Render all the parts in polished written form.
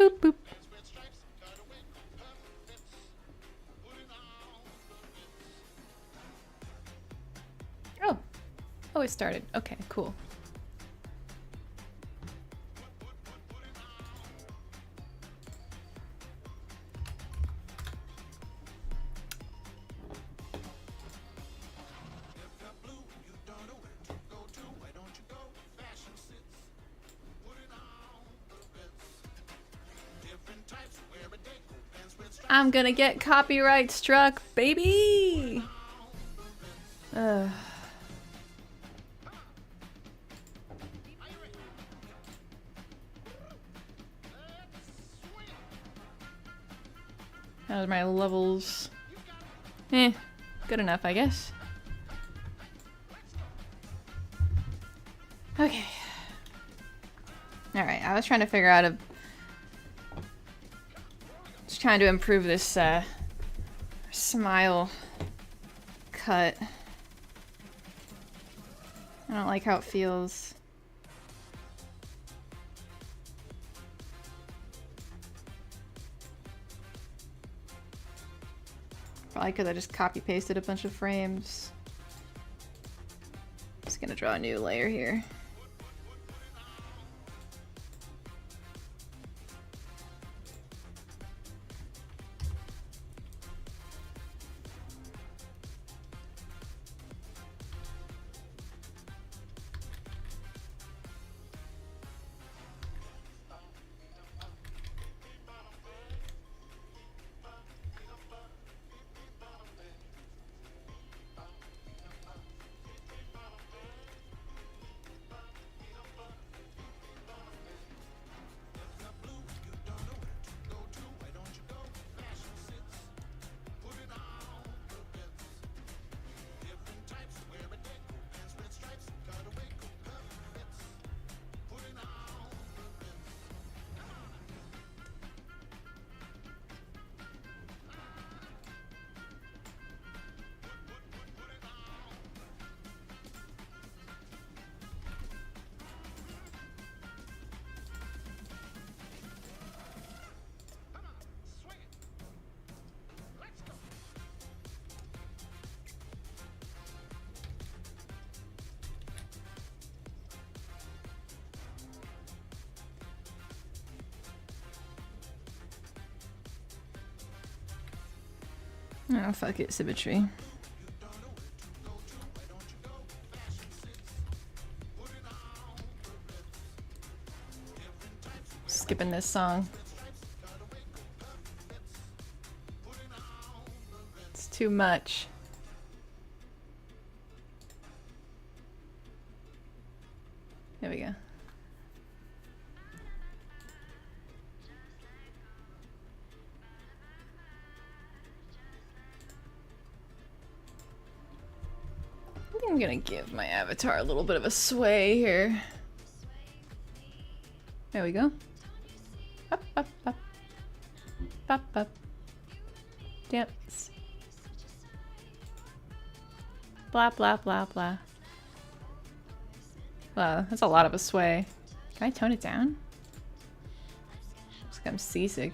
Boop boop. Oh. Oh, it started. Okay, cool. I'm gonna get copyright struck, baby! Ugh. How's my levels? Good enough, I guess. Okay. Alright, I was trying to figure out a... Just trying to improve this, smile cut. I don't like how it feels. Probably because I just copy-pasted a bunch of frames. Just gonna draw a new layer here. Oh, fuck it, symmetry. Skipping this song. It's too much. There we go. I'm gonna give my avatar a little bit of a sway here. There we go. Up, up, up. Up, up. Dance. Blah, blah, blah, blah. Wow, that's a lot of a sway. Can I tone it down? Looks like I'm seasick.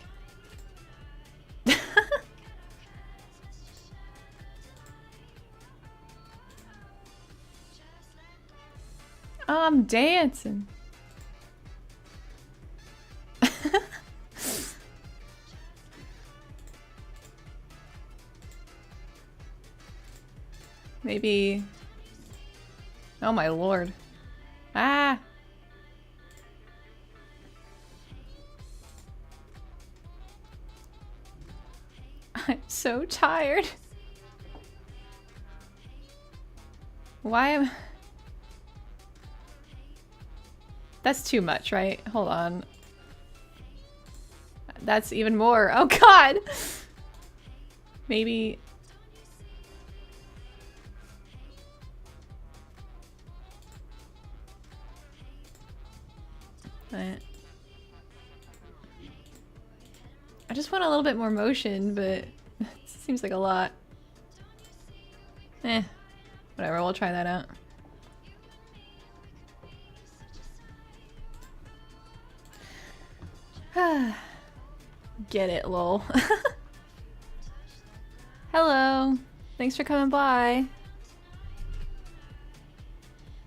Oh, I'm dancing. Maybe... Oh my lord. Ah! I'm so tired. Why am... That's too much, right? Hold on. That's even more. Oh god! Maybe... But... I just want a little bit more motion, but it seems like a lot. Whatever, we'll try that out. Get it, lol. Hello. Thanks for coming by.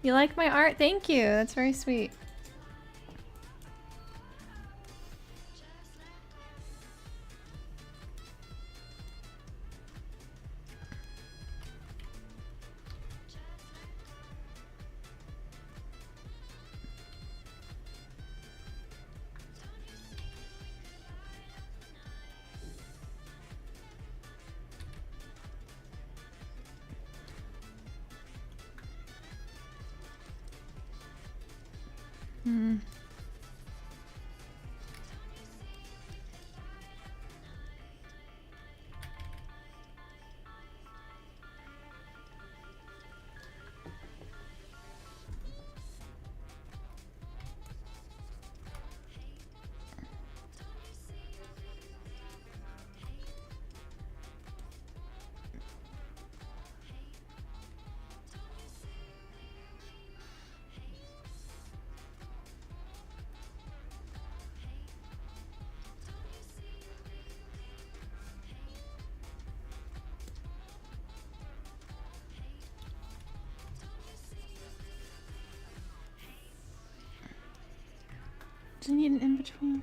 You like my art? Thank you. That's very sweet. Hmm. Do you need an in-between?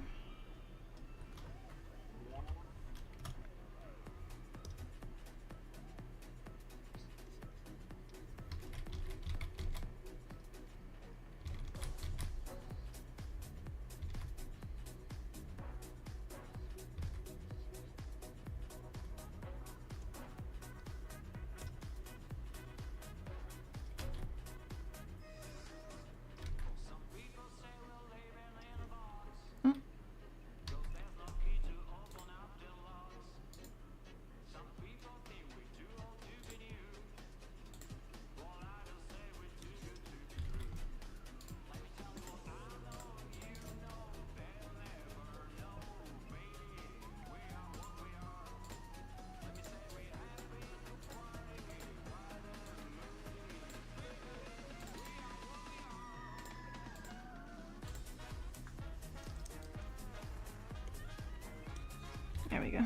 There we go.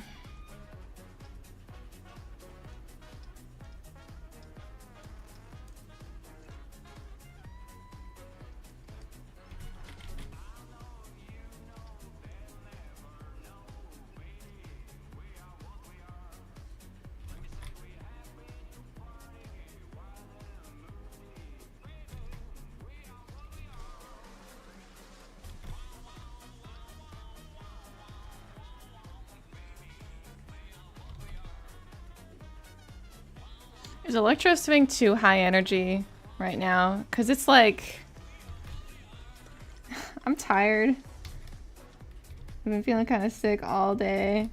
Is Electro Swing too high energy right now? Because it's like... I'm tired. I've been feeling kind of sick all day.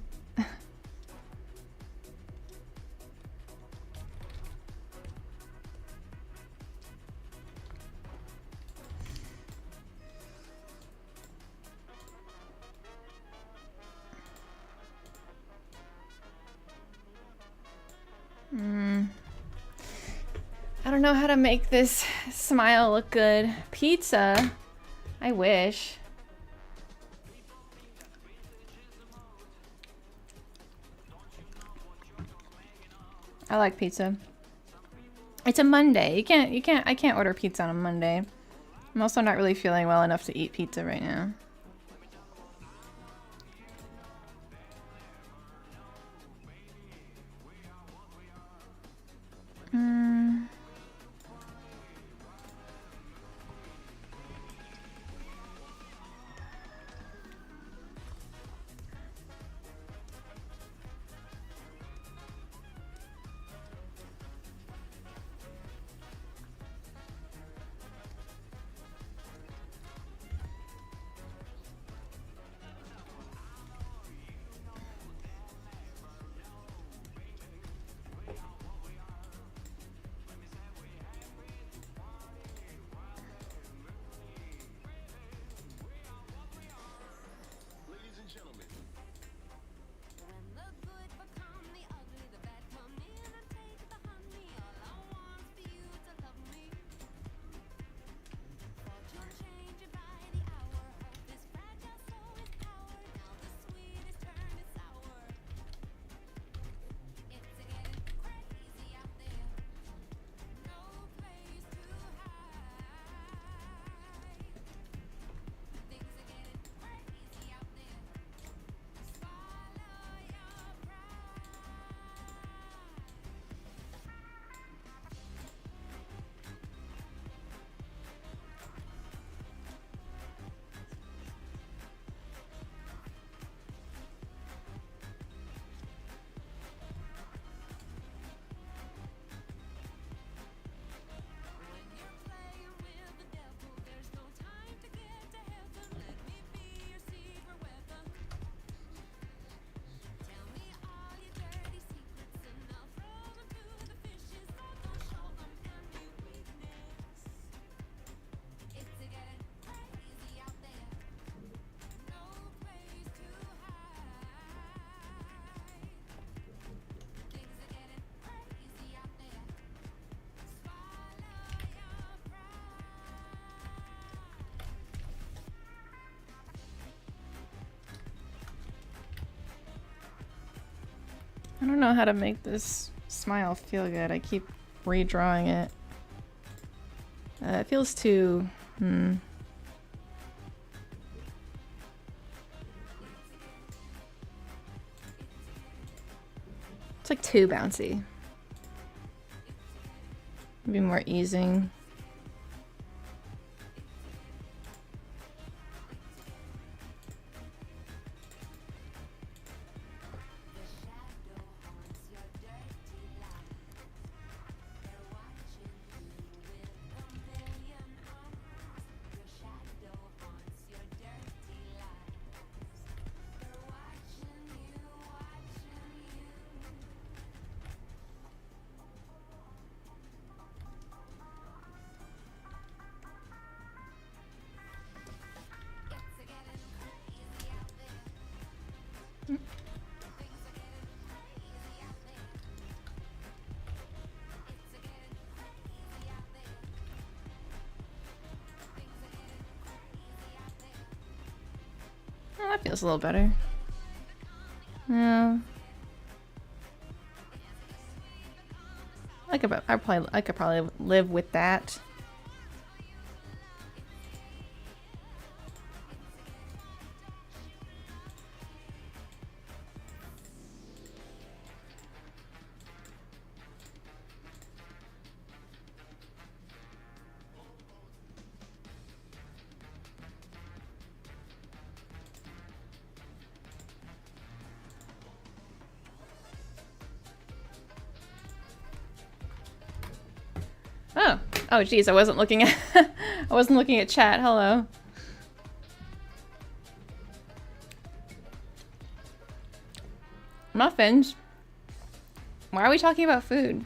I don't know how to make this smile look good. Pizza? I wish. I like pizza. It's a Monday. I can't order pizza on a Monday. I'm also not really feeling well enough to eat pizza right now. I don't know how to make this smile feel good. I keep redrawing it. It feels too... It's like too bouncy. Maybe more easing. Oh, that feels a little better. Yeah. I could probably live with that. Oh geez, I wasn't looking at I wasn't looking at chat. Hello. Muffins? Why are we talking about food?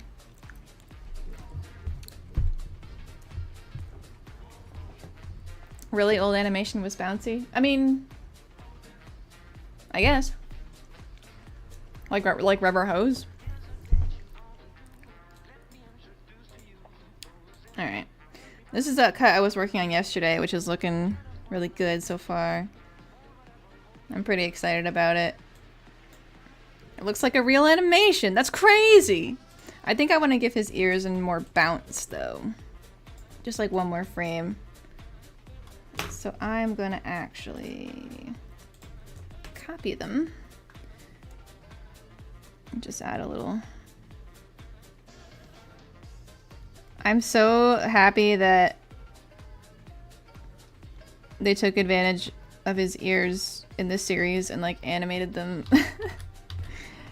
Really old animation was bouncy? I mean, I guess. Like rubber hose? Alright. This is that cut I was working on yesterday, which is looking really good so far. I'm pretty excited about it. It looks like a real animation. That's crazy! I think I want to give his ears more bounce, though. Just like one more frame. So I'm gonna actually copy them. And just add a little... I'm so happy that they took advantage of his ears in this series and like animated them.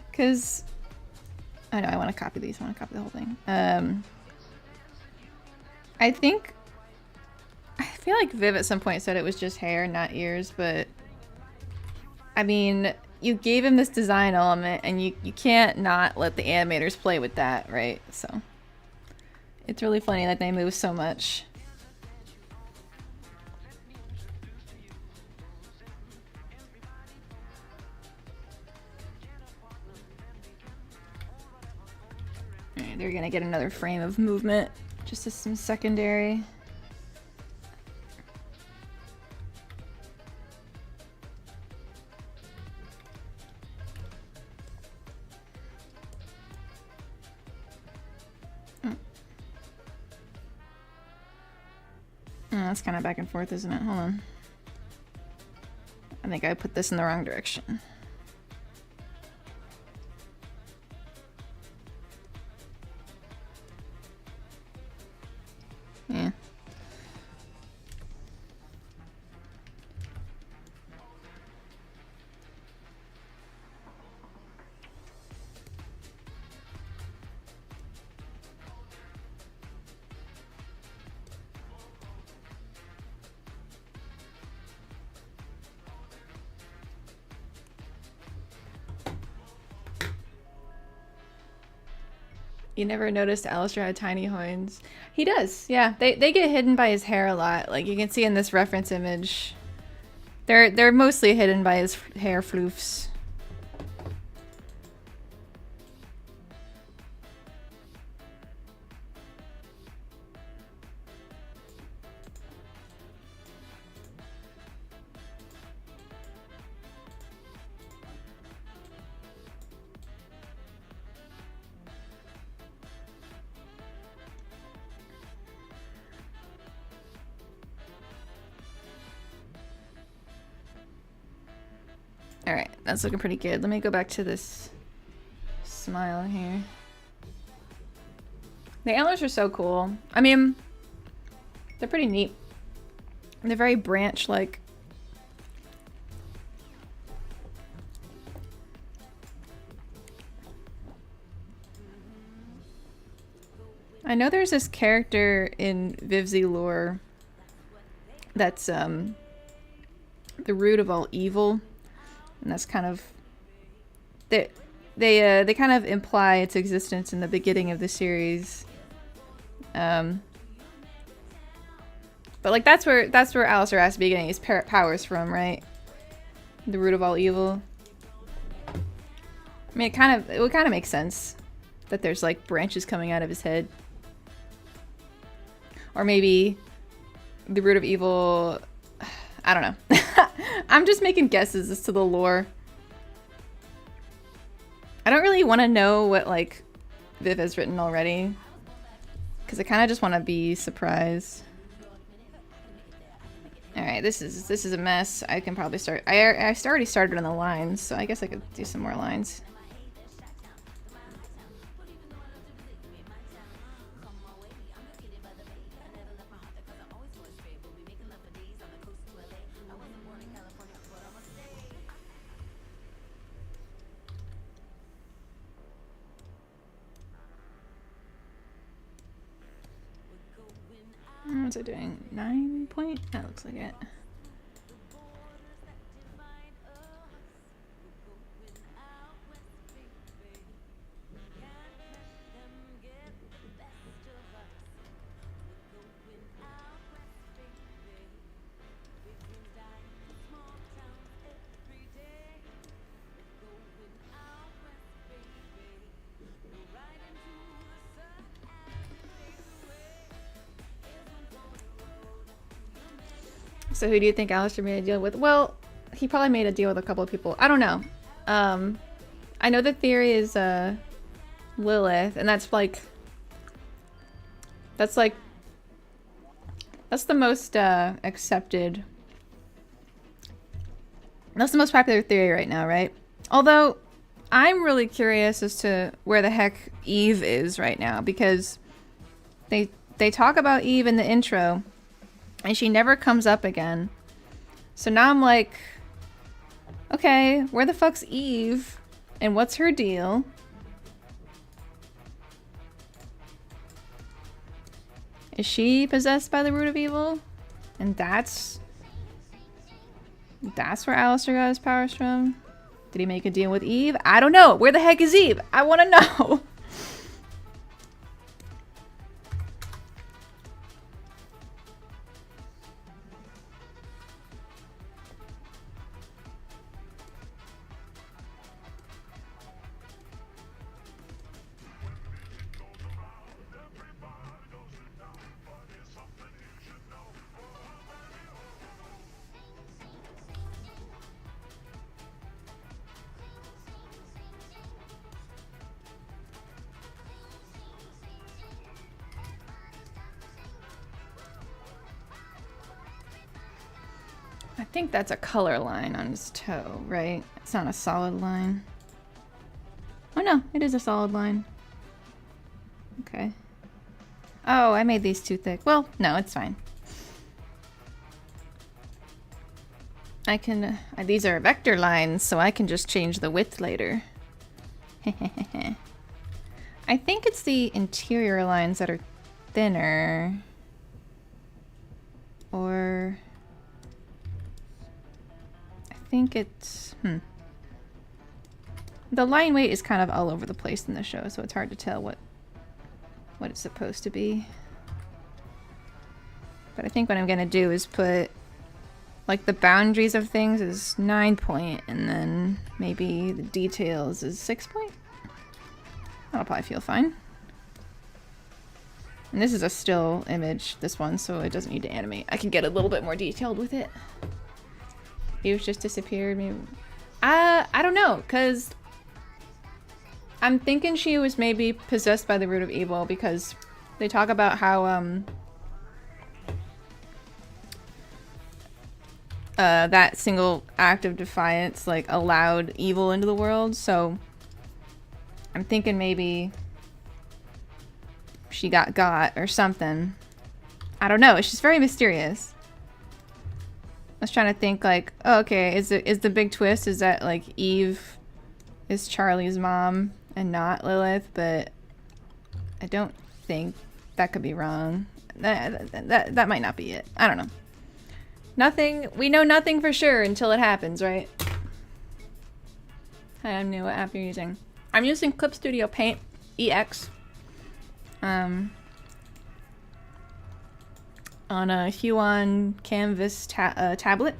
Because I know I want to copy these. I want to copy the whole thing. I feel like Viv at some point said it was just hair, not ears, but I mean, you gave him this design element and you can't not let the animators play with that, right? So it's really funny that they move so much. Alright, they're gonna get another frame of movement, just as some secondary. Oh, that's kind of back and forth, isn't it? Hold on. I think I put this in the wrong direction. Yeah. You never noticed Alastor had tiny horns. He does, yeah. They get hidden by his hair a lot. Like you can see in this reference image. They're mostly hidden by his hair floofs. Alright, that's looking pretty good. Let me go back to this smile here. The antlers are so cool. I mean, they're pretty neat. They're very branch-like. I know there's this character in Vivzy lore that's the root of all evil, and that's kind of they kind of imply its existence in the beginning of the series. But like that's where Alastor has to be getting his powers from, right? The root of all evil. I mean, it would kind of make sense that there's like branches coming out of his head. Or maybe the root of evil, I don't know. I'm just making guesses as to the lore. I don't really want to know what like Viv has written already, because I kind of just want to be surprised. All right, this is a mess. I can probably start. I already started on the lines, so I guess I could do some more lines. What's it doing? 9 point? That looks like it. So who do you think Alastor made a deal with? Well, he probably made a deal with a couple of people. I don't know. I know the theory is Lilith, and that's the most accepted. That's the most popular theory right now, right? Although I'm really curious as to where the heck Eve is right now, because they talk about Eve in the intro, and she never comes up again. So now I'm like, okay, where the fuck's Eve? And what's her deal? Is she possessed by the root of evil? And that's where Alastor got his powers from? Did he make a deal with Eve? I don't know. Where the heck is Eve? I want to know. I think that's a color line on his toe, right? It's not a solid line. Oh no, it is a solid line. Okay. Oh, I made these too thick. Well, no, it's fine. I can, these are vector lines, so I can just change the width later. I think it's the interior lines that are thinner. Or... I think it's... The line weight is kind of all over the place in the show, so it's hard to tell what it's supposed to be. But I think what I'm gonna do is put like the boundaries of things is 9 point, and then maybe the details is 6 point. That'll probably feel fine. And this is a still image, this one, so it doesn't need to animate. I can get a little bit more detailed with it. Eve's just disappeared. Maybe I don't know, because I'm thinking she was maybe possessed by the root of evil, because they talk about how that single act of defiance like allowed evil into the world. So I'm thinking maybe she got or something. I don't know. It's just very mysterious. I was trying to think like, oh, okay, is the big twist is that like Eve is Charlie's mom and not Lilith, but I don't think that could be wrong. That might not be it. I don't know. Nothing. We know nothing for sure until it happens, right? Hi, I'm new. What app are you using? I'm using Clip Studio Paint EX. On a Huon Canvas tablet.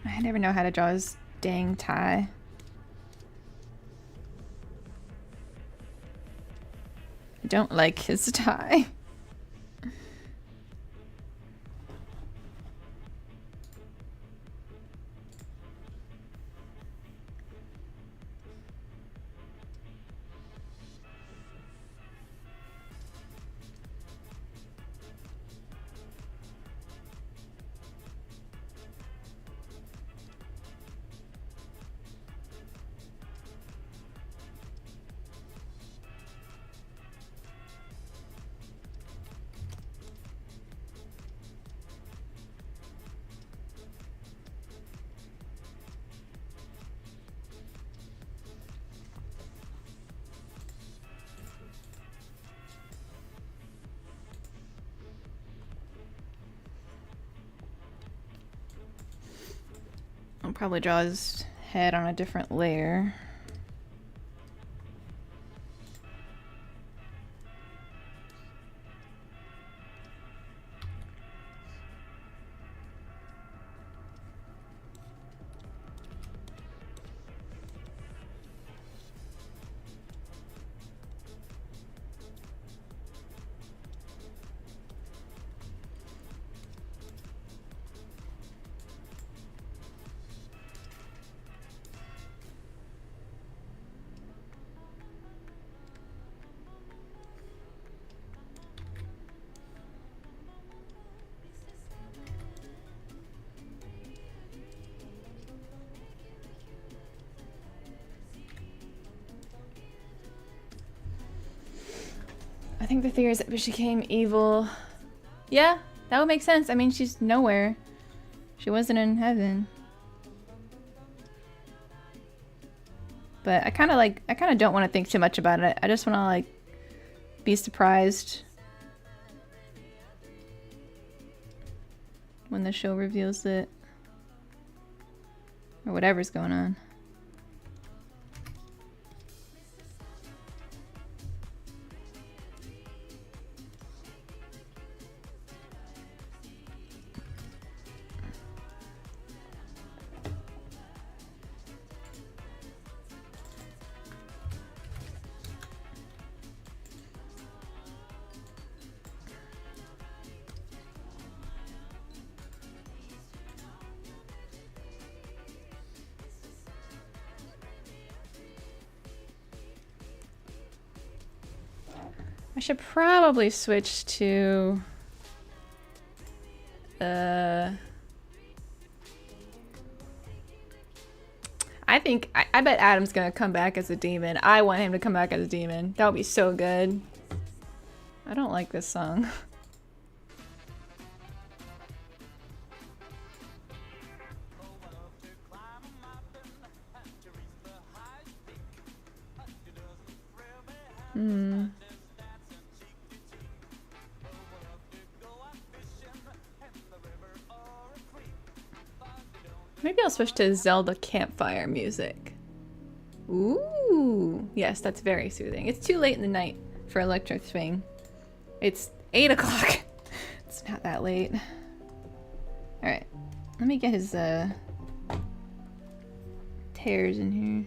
I never know how to draw his dang tie. I don't like his tie. I'll probably draw his head on a different layer. I think the theory is that she became evil. Yeah, that would make sense. I mean, she's nowhere. She wasn't in heaven. But I kind of don't want to think too much about it. I just want to like be surprised when the show reveals it. Or whatever's going on. I should probably switch to I bet Adam's gonna come back as a demon. I want him to come back as a demon. That would be so good. I don't like this song. Maybe I'll switch to Zelda campfire music. Ooh, yes, that's very soothing. It's too late in the night for electric swing. It's 8 o'clock. It's not that late. Alright, let me get his tears in here.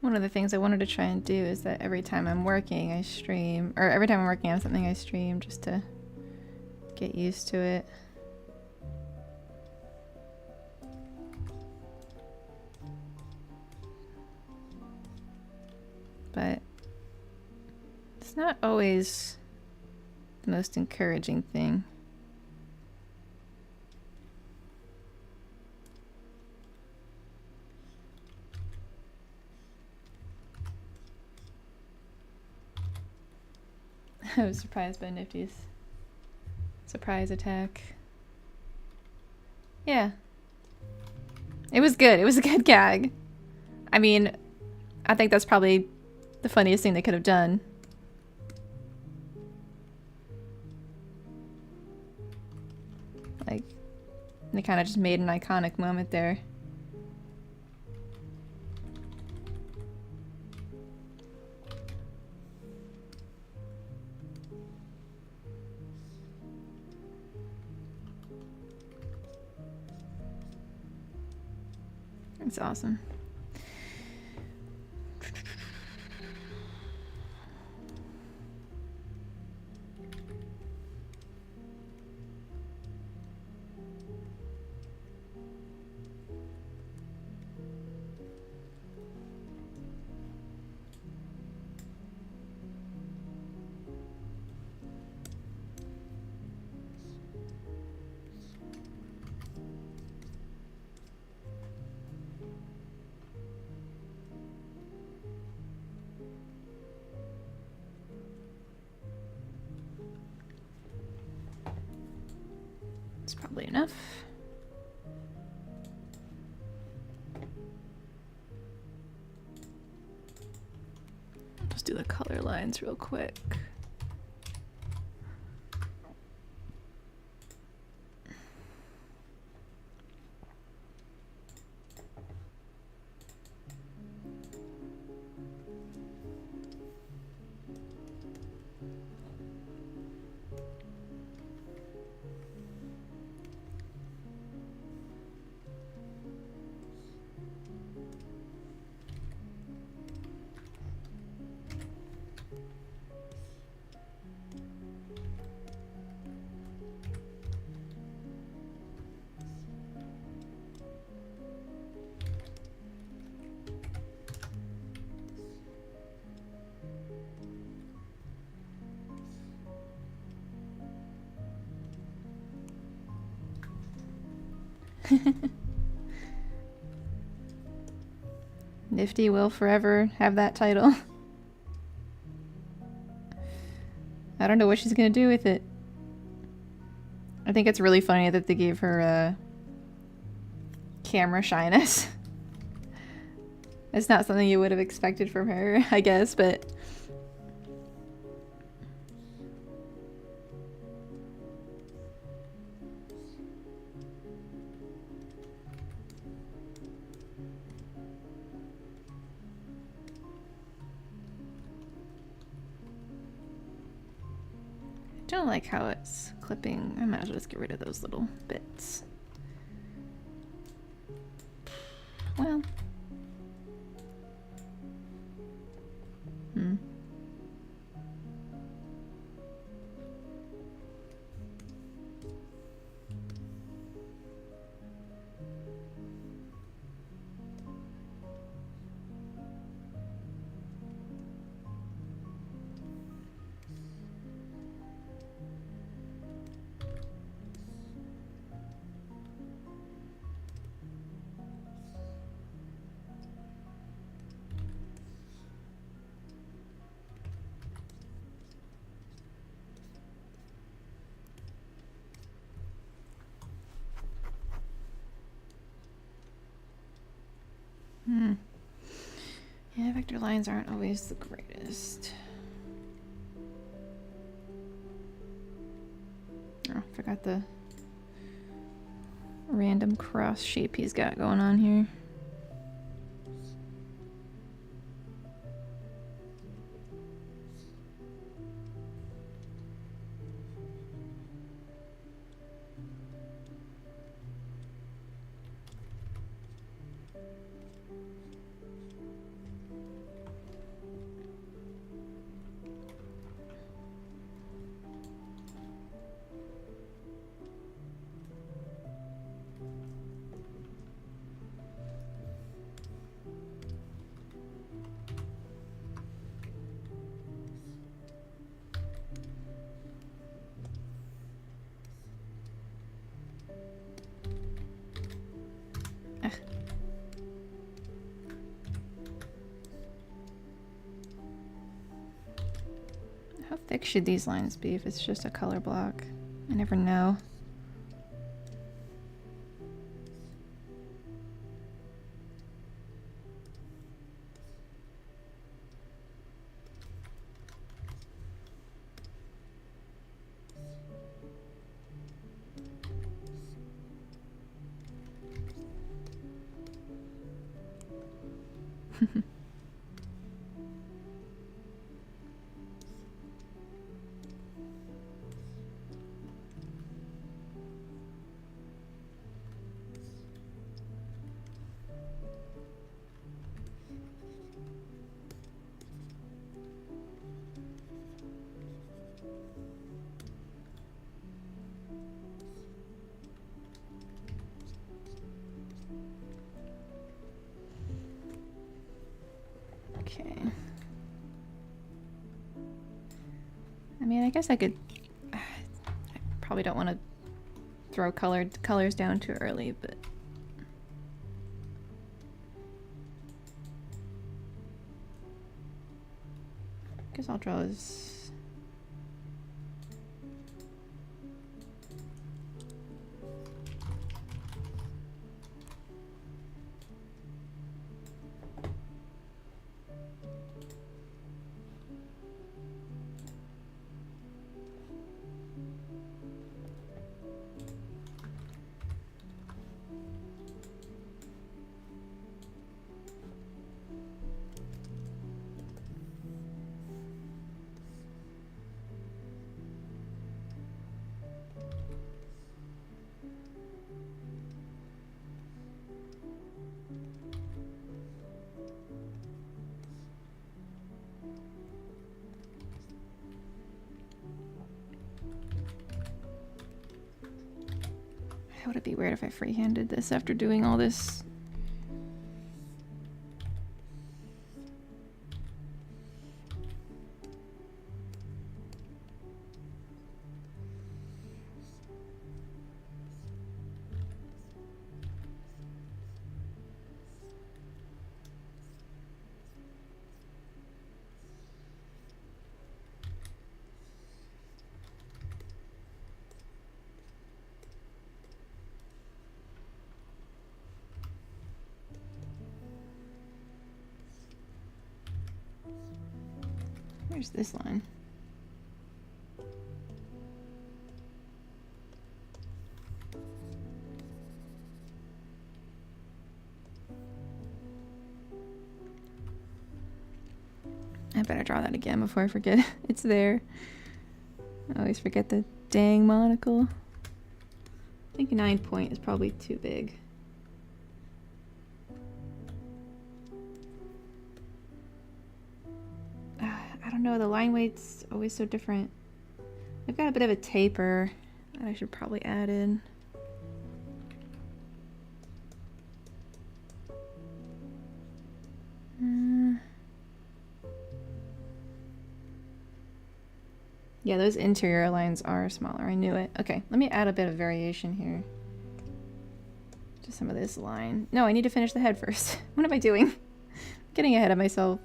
One of the things I wanted to try and do is that every time I'm working, I stream, or every time I'm working on something, I stream just to get used to it. But it's not always the most encouraging thing. I was surprised by Nifty's surprise attack. Yeah. It was good. It was a good gag. I mean, I think that's probably the funniest thing they could have done. Like, they kind of just made an iconic moment there. It's awesome. It's probably enough. Just do the color lines real quick. Nifty will forever have that title. I don't know what she's gonna do with it. I think it's really funny that they gave her camera shyness. It's not something you would have expected from her, I guess, but... I don't like how it's clipping. I might as well just get rid of those little bits. Well. Yeah, vector lines aren't always the greatest. Oh, forgot the random cross shape he's got going on here. How thick should these lines be if it's just a color block? I never know. Okay. I mean, I guess I could... I probably don't want to throw colors down too early, but... I guess I'll draw this... Would it be weird if I freehanded this after doing all this? Where's this line? I better draw that again before I forget it's there. I always forget the dang monocle. I think 9 point is probably too big. I don't know, the line weight's always so different. I've got a bit of a taper that I should probably add in. Yeah, those interior lines are smaller. I knew it. Okay, let me add a bit of variation here to some of this line. No, I need to finish the head first. What am I doing? I'm getting ahead of myself.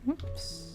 Oops.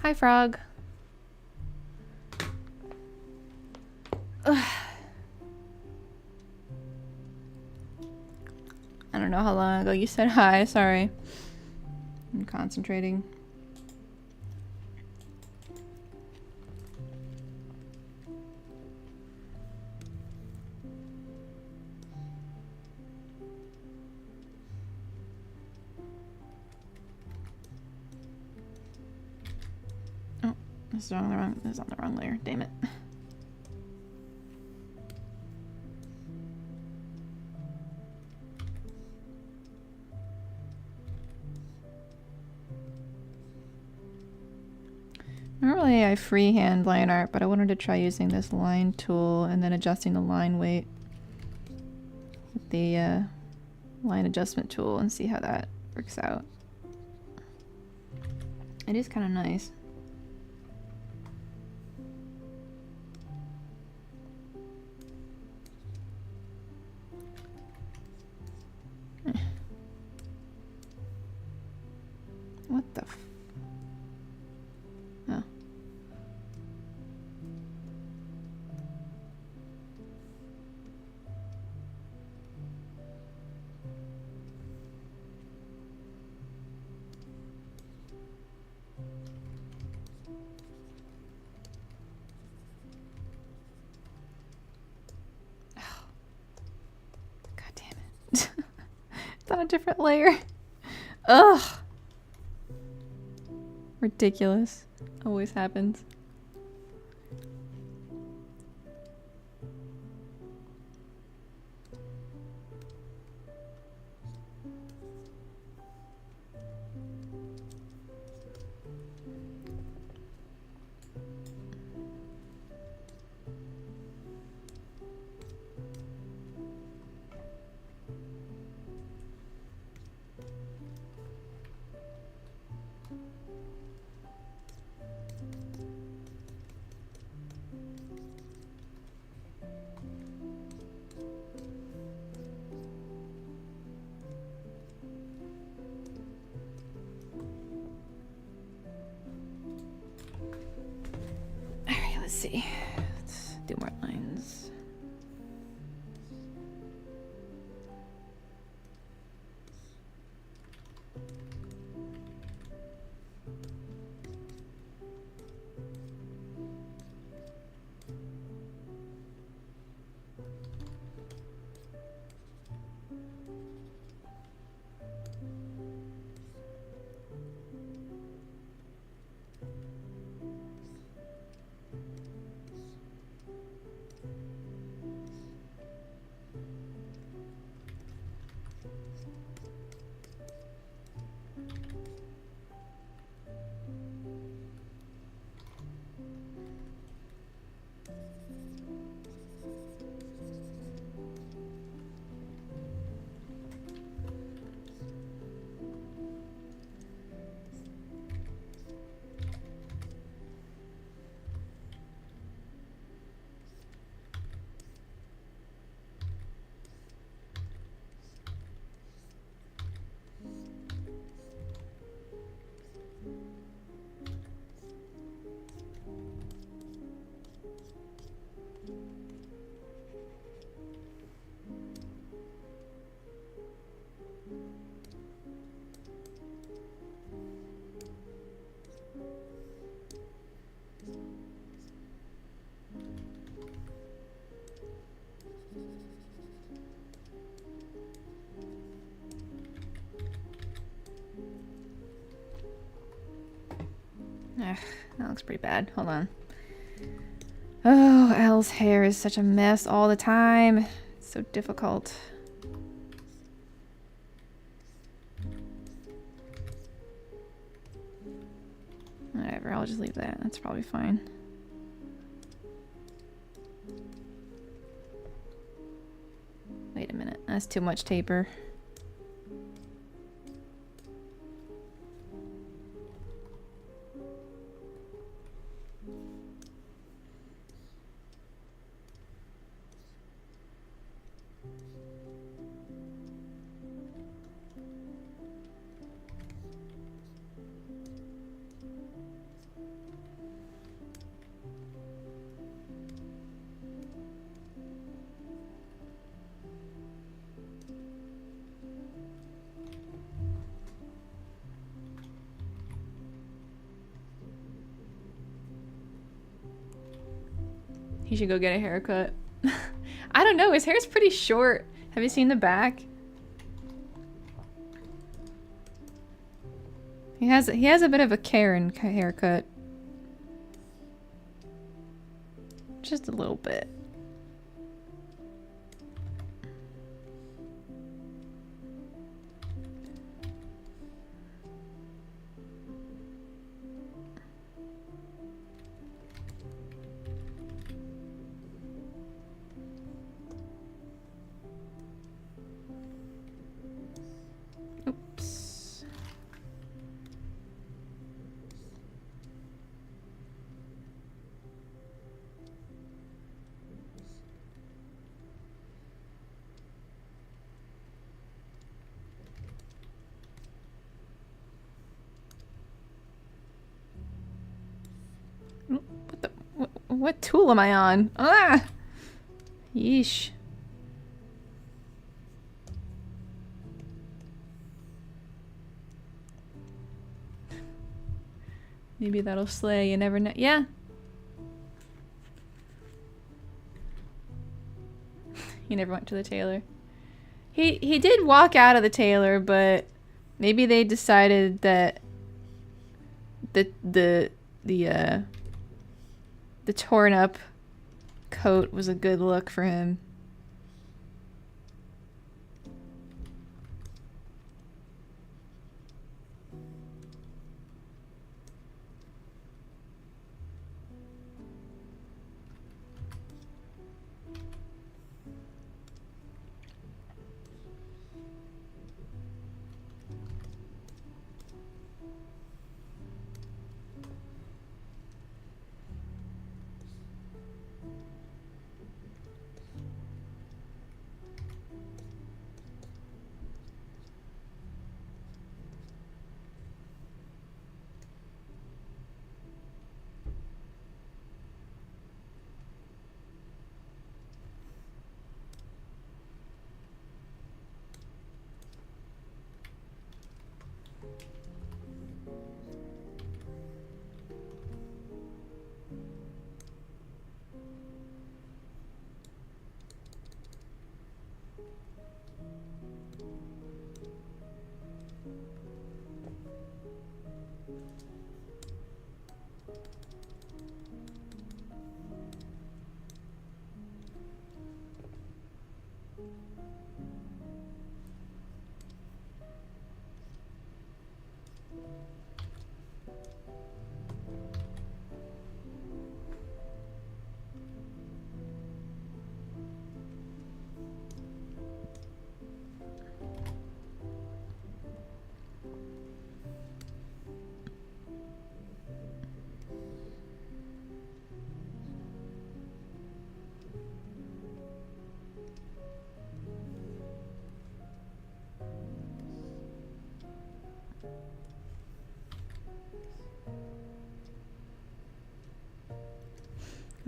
Hi, Frog. Ugh. I don't know how long ago you said hi. Sorry. I'm concentrating. This is on the wrong layer. Damn it. Normally I freehand line art, but I wanted to try using this line tool and then adjusting the line weight with the line adjustment tool and see how that works out. It is kind of nice. What the f... Oh. God damn it. It's on a different layer. Ugh. Ridiculous. Always happens. Let's see. Let's do more lines. Ugh, that looks pretty bad. Hold on. Oh, Al's hair is such a mess all the time. It's so difficult. Whatever, I'll just leave that. That's probably fine. Wait a minute. That's too much taper. He should go get a haircut. I don't know, his hair's pretty short. Have you seen the back? He has a bit of a Karen haircut. Just a little bit. Oops. What the? What tool am I on? Ah! Yeesh. Maybe that'll slay, you never know. Yeah. He never went to the tailor. He did walk out of the tailor, but maybe they decided that the torn up coat was a good look for him.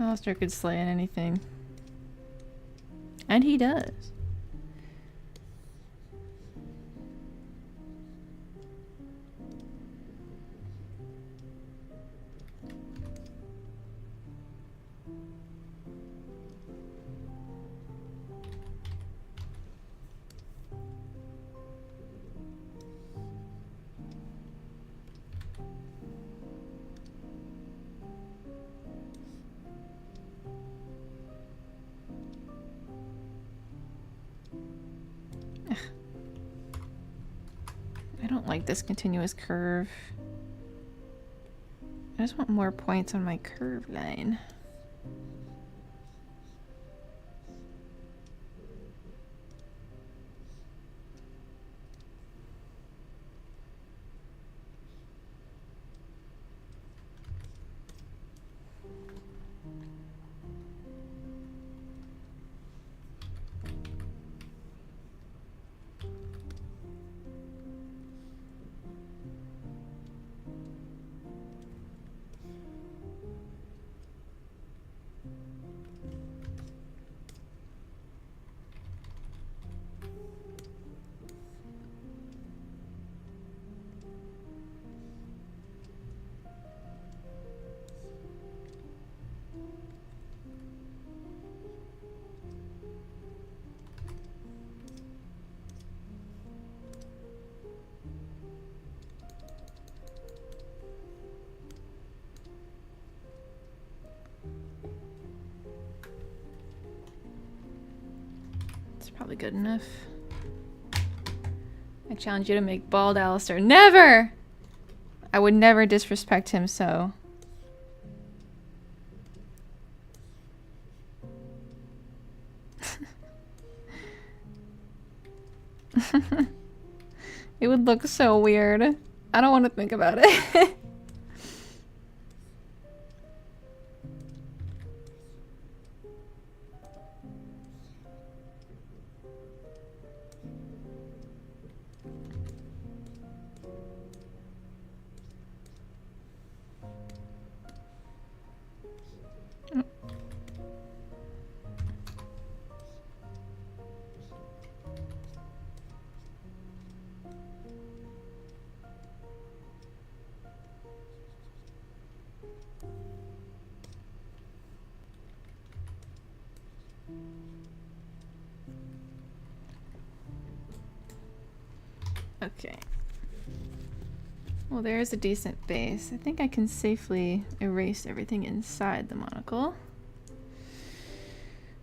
Alastor could slay in anything. And he does. I don't like this continuous curve. I just want more points on my curve line. probably good enough. I challenge you to make bald Alastor. Never! I would never disrespect him so. It would look so weird. I don't want to think about it. Okay. Well, there's a decent base. I think I can safely erase everything inside the monocle.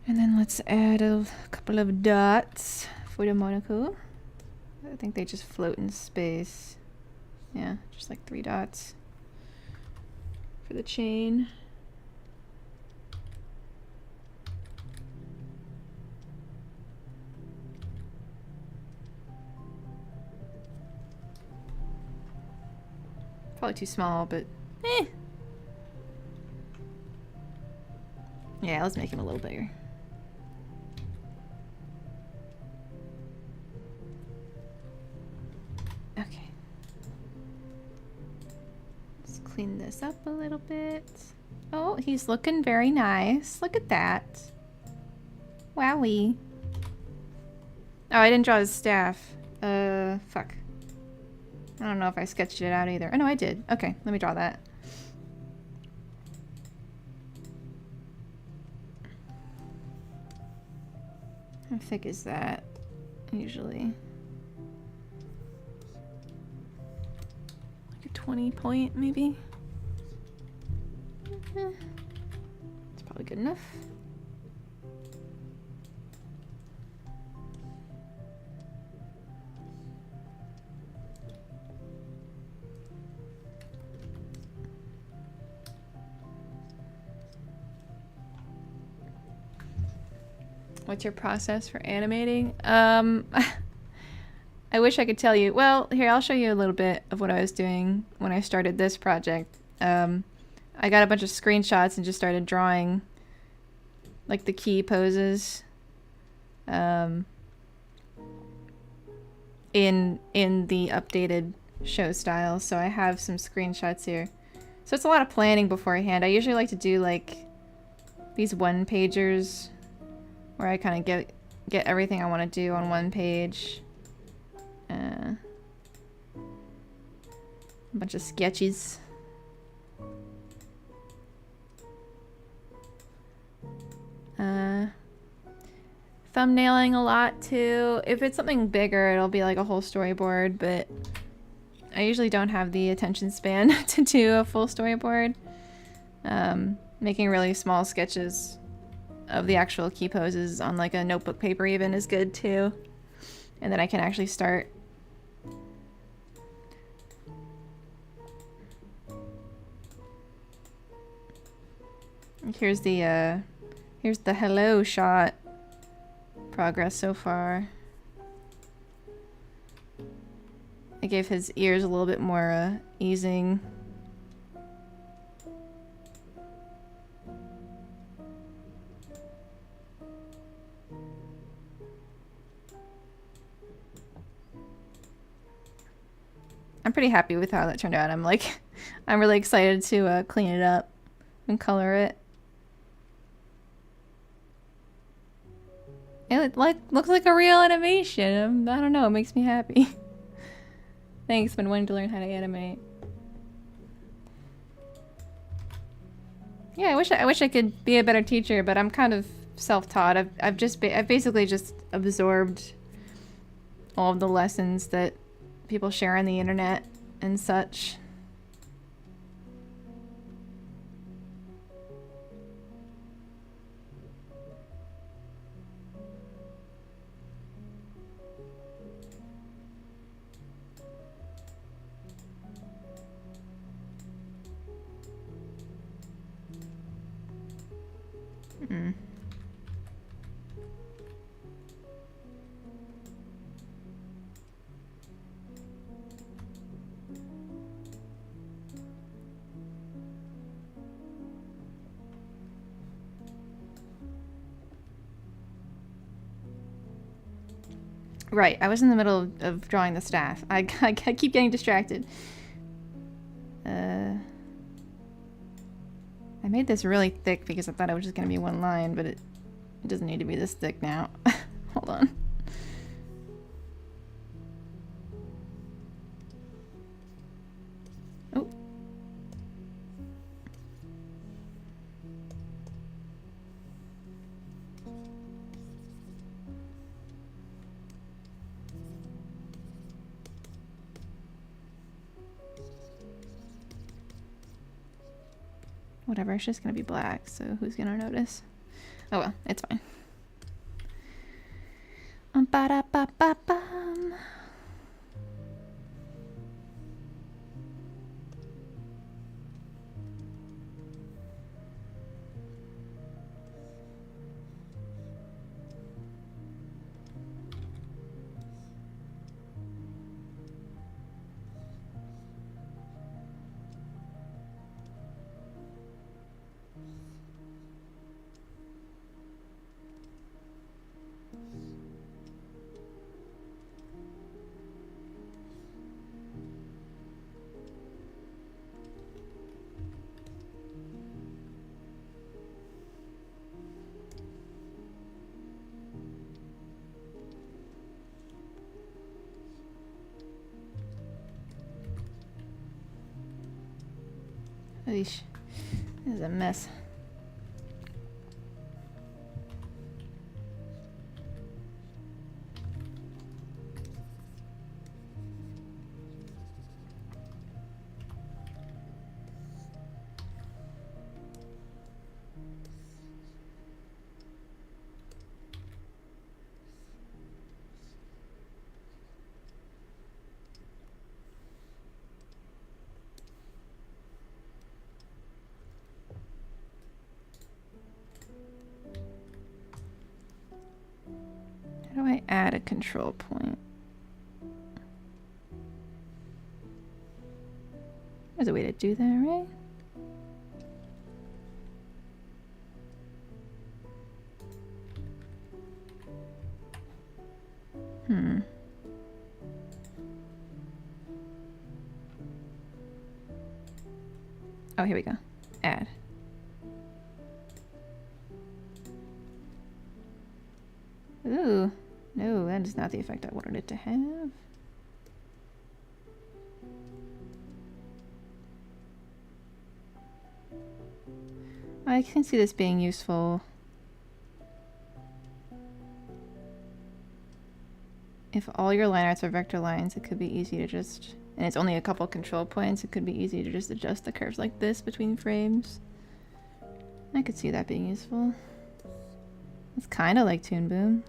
And then let's add a couple of dots for the monocle. I think they just float in space. Yeah, just like 3 dots for the chain. Probably too small, but eh. Yeah, let's make him a little bigger. Okay. Let's clean this up a little bit. Oh, he's looking very nice. Look at that. Wowie. Oh, I didn't draw his staff. Fuck. I don't know if I sketched it out either. Oh, no, I did. Okay, let me draw that. How thick is that, usually? Like a 20 point, maybe? It's probably good enough. What's your process for animating? I wish I could tell you. Well, here, I'll show you a little bit of what I was doing when I started this project. I got a bunch of screenshots and just started drawing like the key poses in the updated show style. So I have some screenshots here. So it's a lot of planning beforehand. I usually like to do like these one-pagers where I kind of get everything I want to do on one page. A bunch of sketches. Thumbnailing a lot too. If it's something bigger, it'll be like a whole storyboard, but I usually don't have the attention span to do a full storyboard. Making really small sketches of the actual key poses on like a notebook paper even is good too. And then I can actually start. Here's the hello shot progress so far. I gave his ears a little bit more easing. I'm pretty happy with how that turned out. I'm really excited to clean it up and color it. It looks like a real animation. I don't know, it makes me happy. Thanks, been wanting to learn how to animate. Yeah, I wish I could be a better teacher, but I'm kind of self-taught. I've basically just absorbed all of the lessons that people share on the internet and such. Mm. Right, I was in the middle of drawing the staff. I keep getting distracted. I made this really thick because I thought it was just going to be one line, but it doesn't need to be this thick now. Hold on. Oh. Whatever, it's just gonna be black, so who's gonna notice? Oh well, it's fine. Ba-da-ba-ba-bum. Eesh. This is a mess. How do I add a control point? There's a way to do that, right? Oh, here we go. Add. Ooh. No, that is not the effect I wanted it to have. I can see this being useful. If all your line arts are vector lines, it could be easy to just... And it's only a couple control points, it could be easy to just adjust the curves like this between frames. I could see that being useful. It's kind of like Toon Boom.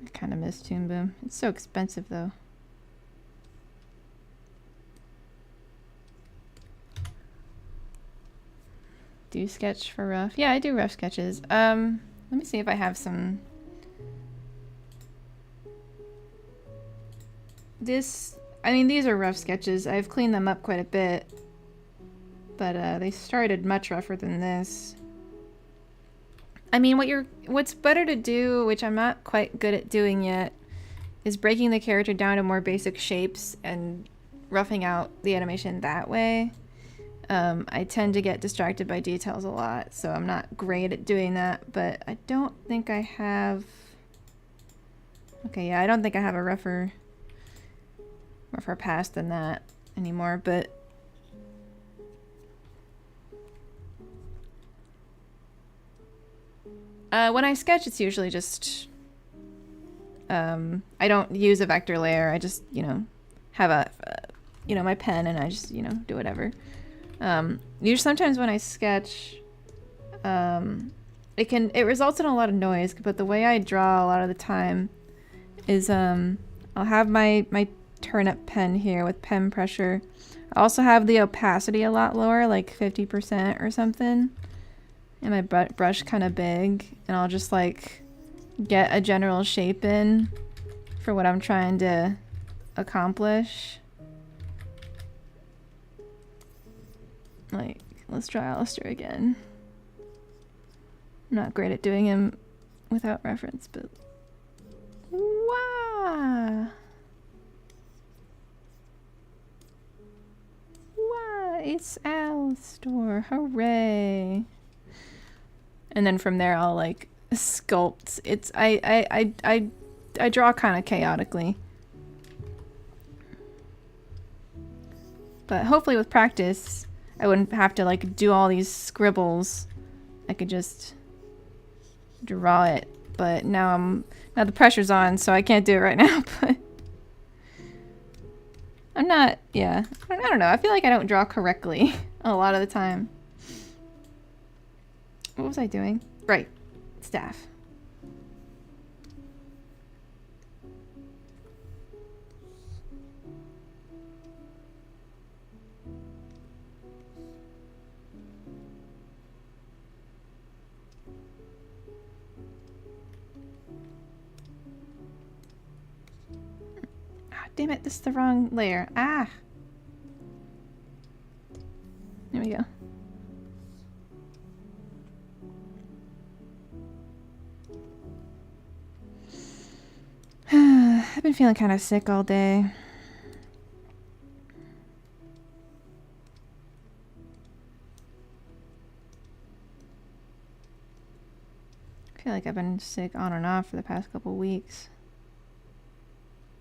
I kind of miss Toon Boom. It's so expensive though. Do you sketch for rough? Yeah, I do rough sketches. Let me see if I have some. I mean, these are rough sketches. I've cleaned them up quite a bit, but they started much rougher than this. I mean, what's better to do, which I'm not quite good at doing yet, is breaking the character down to more basic shapes and roughing out the animation that way. I tend to get distracted by details a lot, so I'm not great at doing that, but I don't think I have... Okay, yeah, I don't think I have a rougher pass than that anymore, but... when I sketch, it's usually just... I don't use a vector layer, I just, you know, have my pen and I just, you know, do whatever. Usually sometimes when I sketch, it results in a lot of noise, but the way I draw a lot of the time is, I'll have my turnip pen here with pen pressure. I also have the opacity a lot lower, like 50% or something. And my brush kind of big. And I'll just like get a general shape in for what I'm trying to accomplish. Like, let's try Alastor again. I'm not great at doing him without reference, but... Wow! Wow, it's Alastor. Hooray! And then from there I'll like sculpt. It's I draw kind of chaotically. But hopefully with practice I wouldn't have to like do all these scribbles. I could just draw it. But now the pressure's on, so I can't do it right now, but I'm not, yeah. I don't know. I feel like I don't draw correctly a lot of the time. What was I doing? Right. Staff. Ah, damn it. This is the wrong layer. Ah. There we go. I've been feeling kind of sick all day. I feel like I've been sick on and off for the past couple weeks.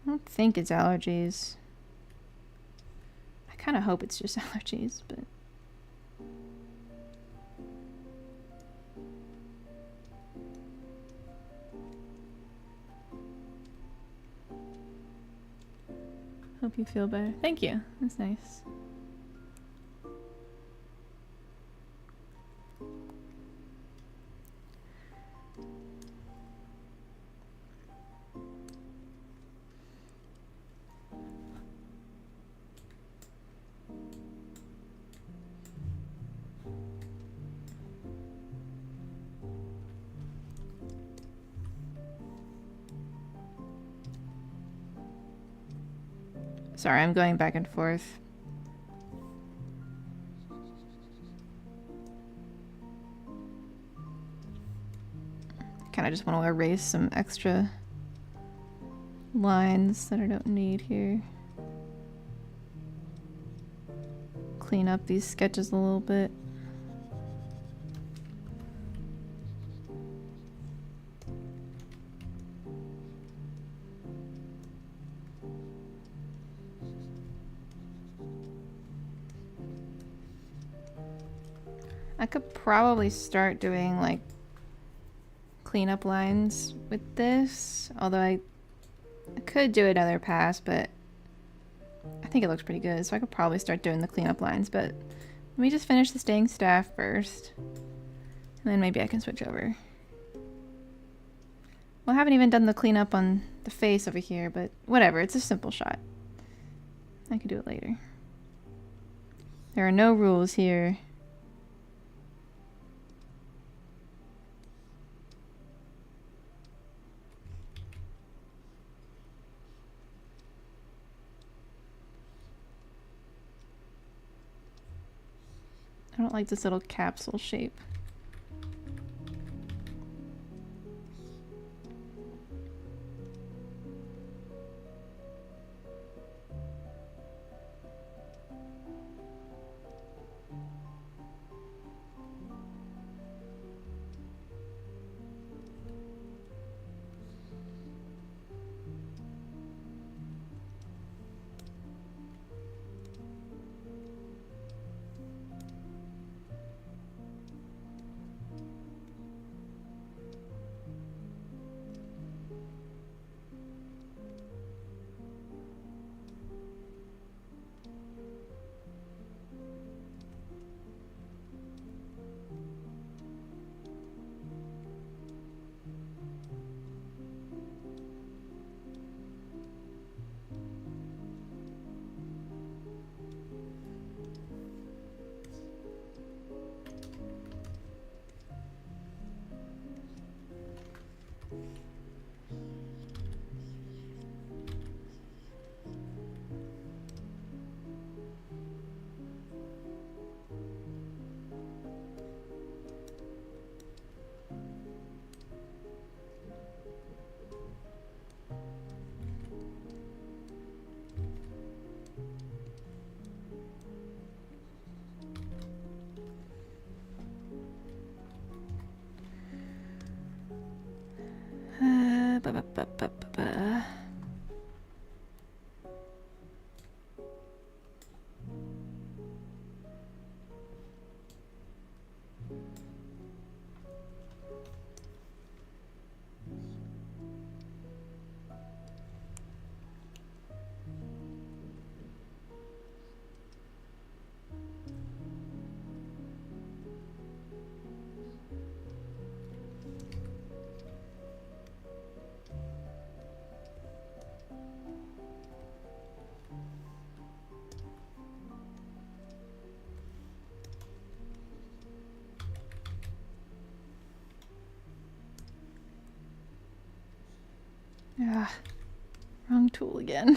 I don't think it's allergies. I kind of hope it's just allergies, but... Hope you feel better. Thank you. That's nice. Sorry, I'm going back and forth. Kind of just want to erase some extra lines that I don't need here. Clean up these sketches a little bit. I could probably start doing like cleanup lines with this, although I could do another pass, but I think it looks pretty good, so I could probably start doing the cleanup lines, but let me just finish the staying staff first, and then maybe I can switch over. Well, I haven't even done the cleanup on the face over here, but whatever, it's a simple shot. I could do it later. There are no rules here. I don't like this little capsule shape. Ah, wrong tool again.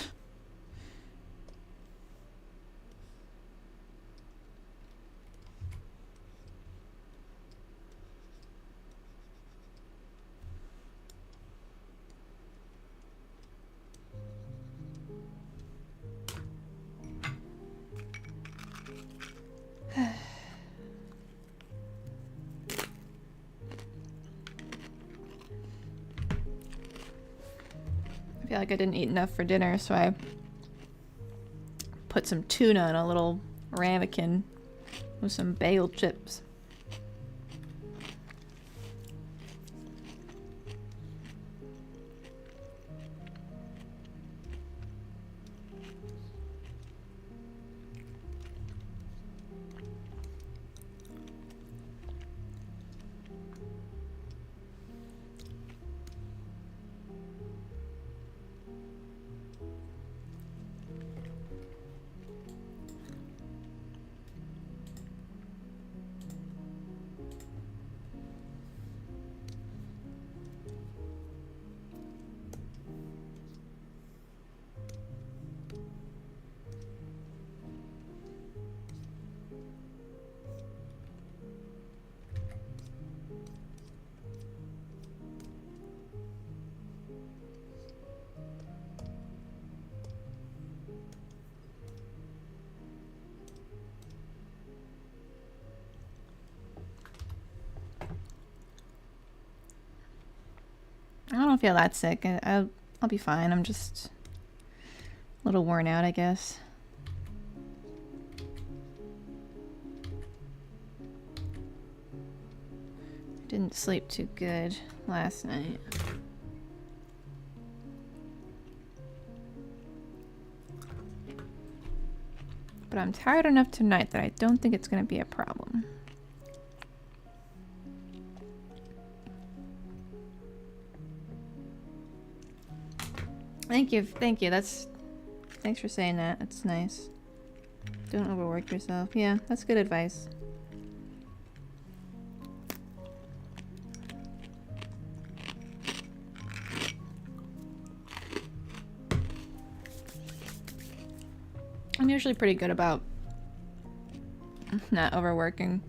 I feel like I didn't eat enough for dinner, so I put some tuna in a little ramekin with some bagel chips. I don't feel that sick. I'll be fine. I'm just a little worn out, I guess. I didn't sleep too good last night. But I'm tired enough tonight that I don't think it's going to be a problem. Thank you, thanks for saying that. That's nice. Don't overwork yourself. Yeah, that's good advice. I'm usually pretty good about not overworking.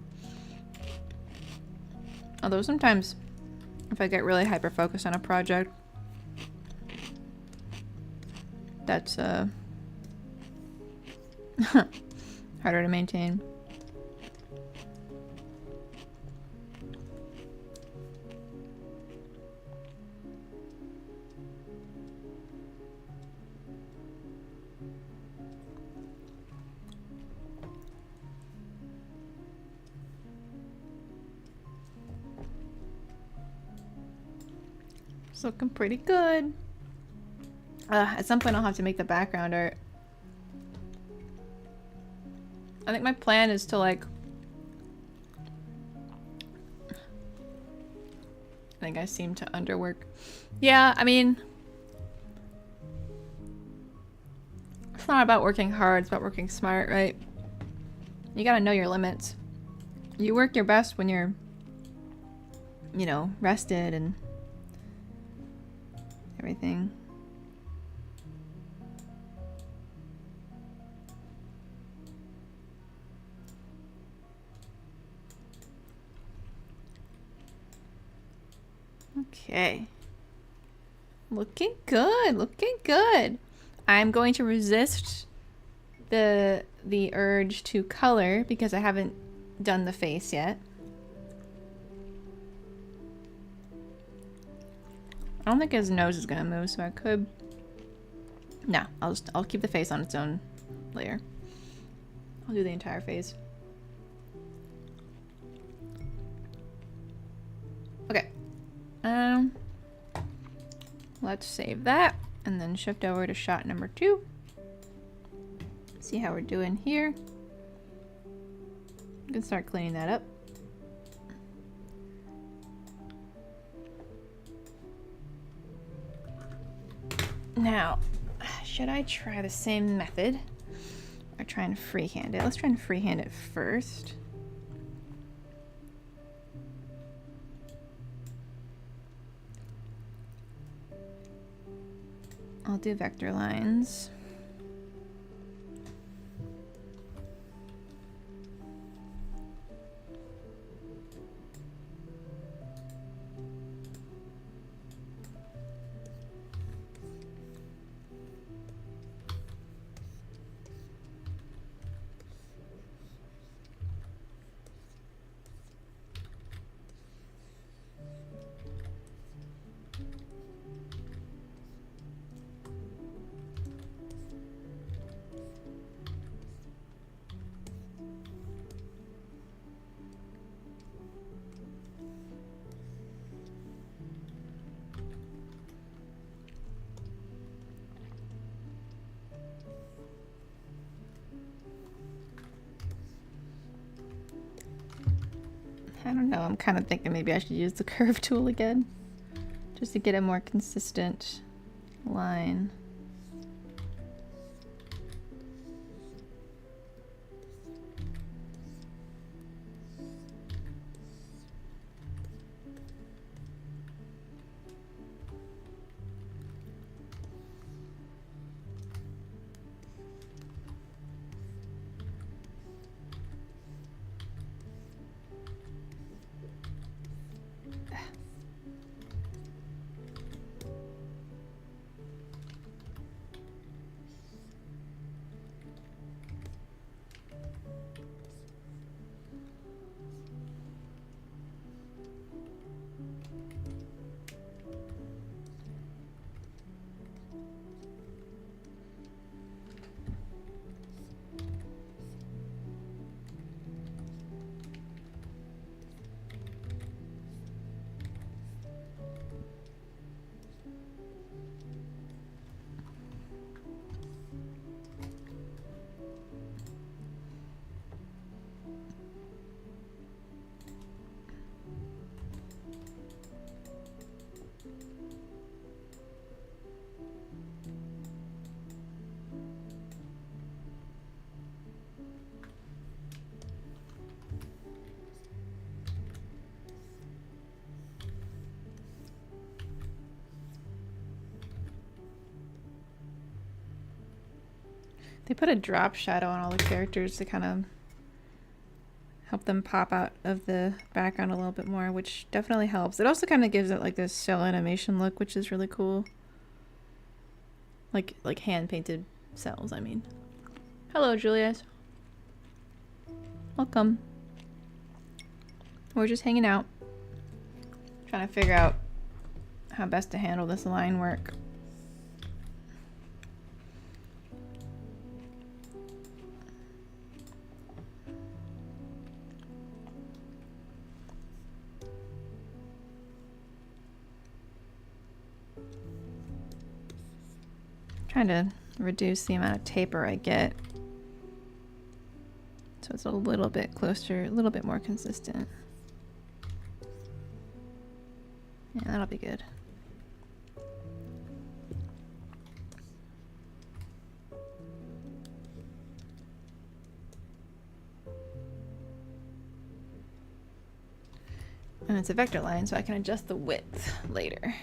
Although sometimes if I get really hyper-focused on a project, that's harder to maintain. It's looking pretty good. At some point I'll have to make the background art. I think my plan is to like... I think I seem to underwork. Yeah, I mean... It's not about working hard, it's about working smart, right? You gotta know your limits. You work your best when you're, you know, rested and everything. Okay. Looking good, looking good. I'm going to resist the urge to color because I haven't done the face yet. I don't think his nose is gonna move, so I could... No, I'll keep the face on its own layer. I'll do the entire face. Okay. Let's save that and then shift over to shot number 2. See how we're doing here. You can start cleaning that up. Now, should I try the same method or try and freehand it? Let's try and freehand it first. I'll do vector lines. I don't know, I'm kind of thinking maybe I should use the curve tool again, just to get a more consistent line. They put a drop shadow on all the characters to kind of help them pop out of the background a little bit more, which definitely helps. It also kind of gives it like this cell animation look, which is really cool. Like hand painted cells, I mean. Hello, Julius. Welcome. We're just hanging out, trying to figure out how best to handle this line work. Trying to reduce the amount of taper I get so it's a little bit closer, a little bit more consistent. Yeah, that'll be good. And it's a vector line, so I can adjust the width later.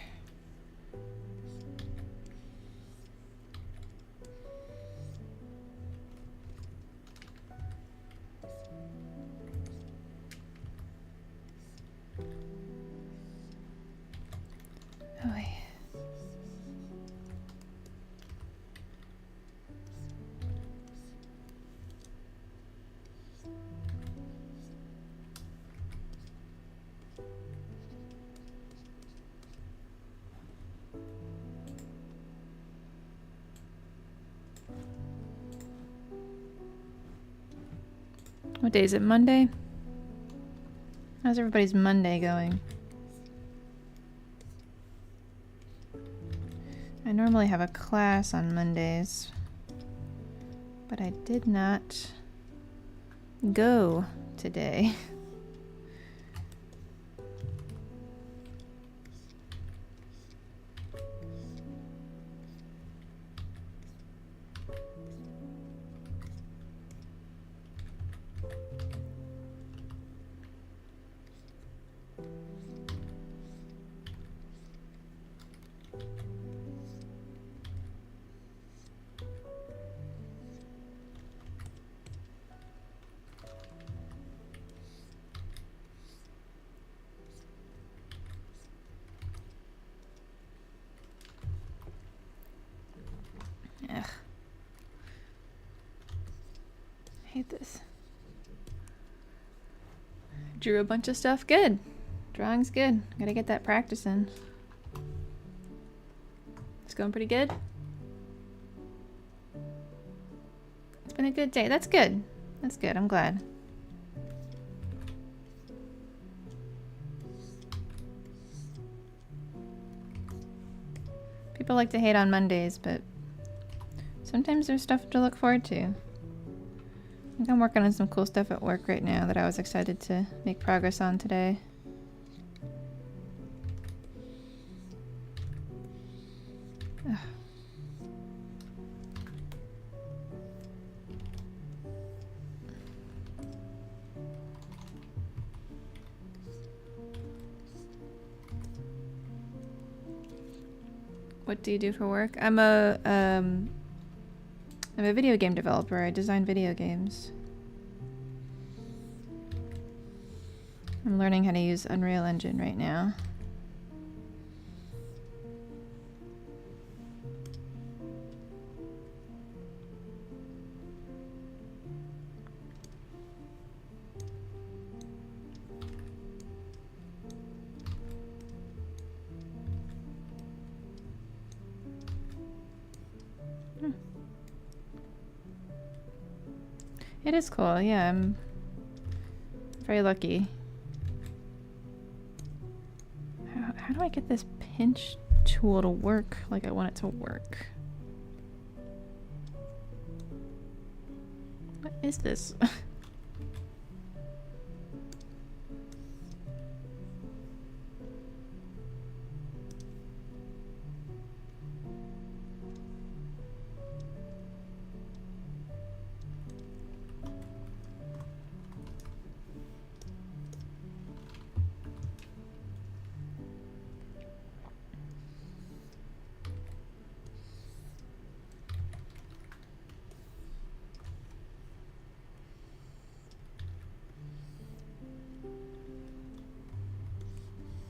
What day is it? Monday? How's everybody's Monday going? I normally have a class on Mondays, but I did not go today. Ugh. I hate this. Drew a bunch of stuff. Good. Drawing's good. Gotta get that practice in. It's going pretty good. It's been a good day. That's good. That's good. I'm glad. People like to hate on Mondays, but sometimes there's stuff to look forward to. I think I'm working on some cool stuff at work right now that I was excited to make progress on today. Ugh. What do you do for work? I'm a video game developer. I design video games. I'm learning how to use Unreal Engine right now. It is cool, yeah, I'm very lucky. How do I get this pinch tool to work like I want it to work? What is this?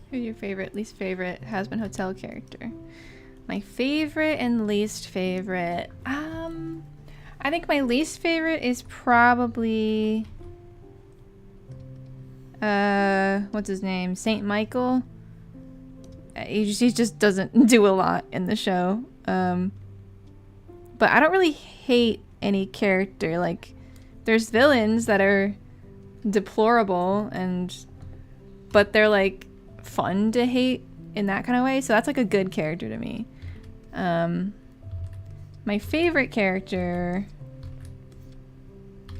Who's your favorite, least favorite Hazbin Hotel character? My favorite and least favorite. I think my least favorite is probably what's his name? Saint Michael. He just doesn't do a lot in the show. But I don't really hate any character. Like, there's villains that are deplorable but they're like fun to hate in that kind of way, so that's like a good character to me. My favorite character,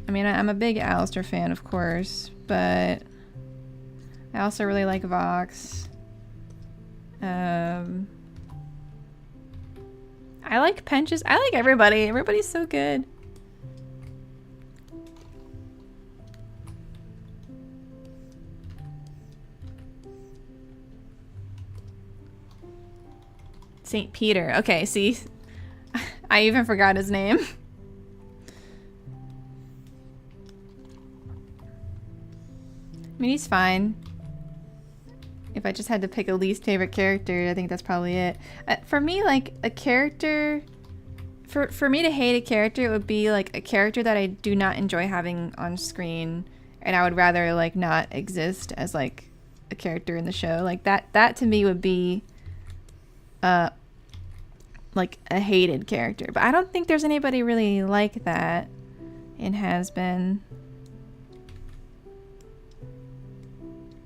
I mean, I'm a big Alastor fan, of course, but I also really like Vox. I like Penches. I like everybody. Everybody's so good. St. Peter. Okay, see? I even forgot his name. I mean, he's fine. If I just had to pick a least favorite character, I think that's probably it. For me, like, a character... For me to hate a character, it would be, like, a character that I do not enjoy having on screen, and I would rather, like, not exist as, like, a character in the show. Like, that to me would be... like a hated character, but I don't think there's anybody really like that in Hazbin.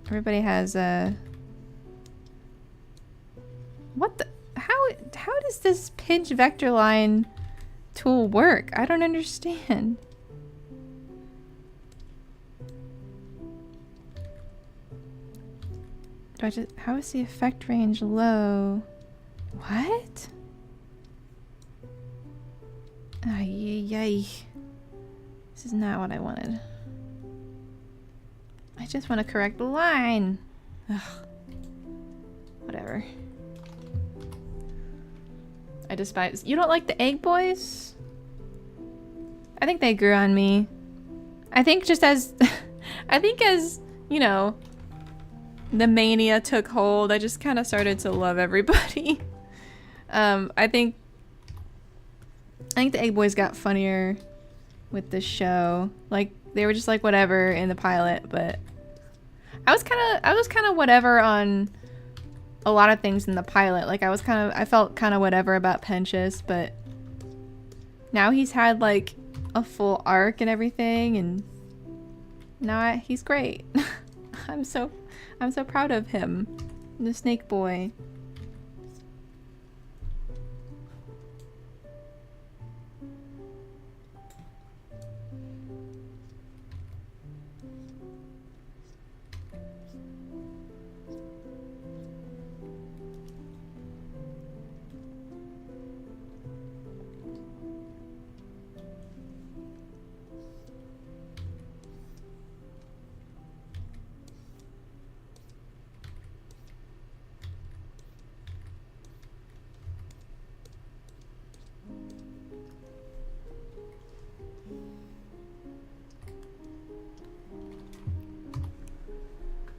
Everybody has a... What the... How does this pinch vector line tool work? I don't understand. Do I just... How is the effect range low? What? Ay, ay, ay. This is not what I wanted. I just want to correct the line. Ugh. Whatever. I despise... You don't like the egg boys? I think they grew on me. I think just as... I think as, you know, the mania took hold, I just kind of started to love everybody. I think the egg boys got funnier with this show. Like, they were just like whatever in the pilot, but I was kind of whatever on a lot of things in the pilot. Like, I felt kind of whatever about Penchus, but now he's had like a full arc and everything, and now he's great. I'm so proud of him, the snake boy.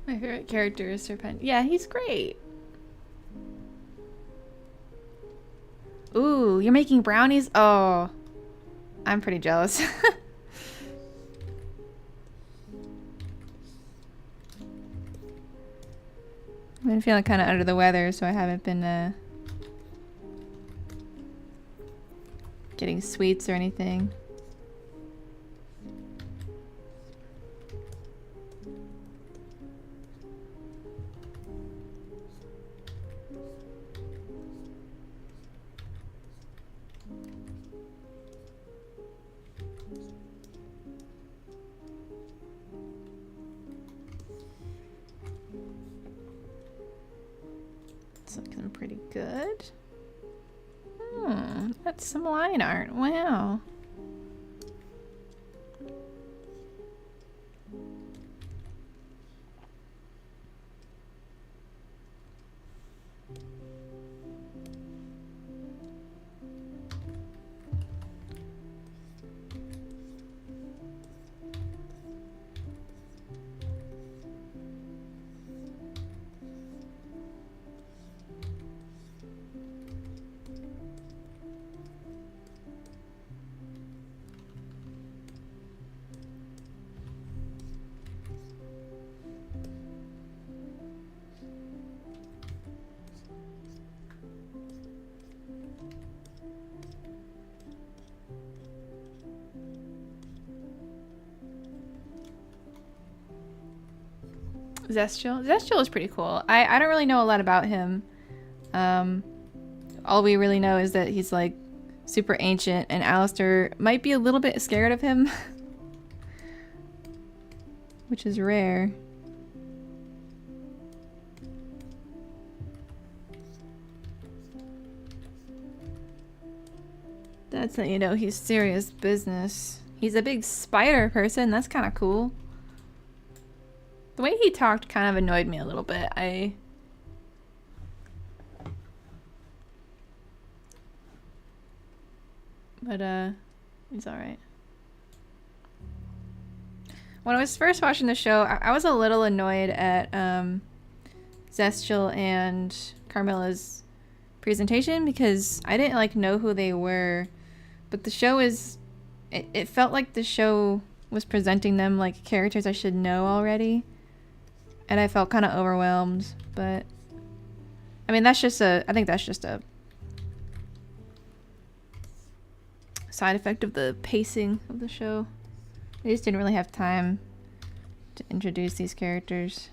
My favorite character is Serpent. Yeah, he's great. Ooh, you're making brownies? Oh, I'm pretty jealous. I've been feeling kind of under the weather, so I haven't been getting sweets or anything. Looking pretty good. That's some line art. Wow. Zestial? Zestial is pretty cool. I don't really know a lot about him. All we really know is that he's like super ancient, and Alastor might be a little bit scared of him. Which is rare. That's how you know he's serious business. He's a big spider person. That's kind of cool. The way he talked kind of annoyed me a little bit. But he's alright. When I was first watching the show, I was a little annoyed at Zestial and Carmilla's presentation because I didn't like know who they were. But the show is... It felt like the show was presenting them like characters I should know already. And I felt kind of overwhelmed, but... I mean, that's just I think that's just a... side effect of the pacing of the show. They just didn't really have time to introduce these characters.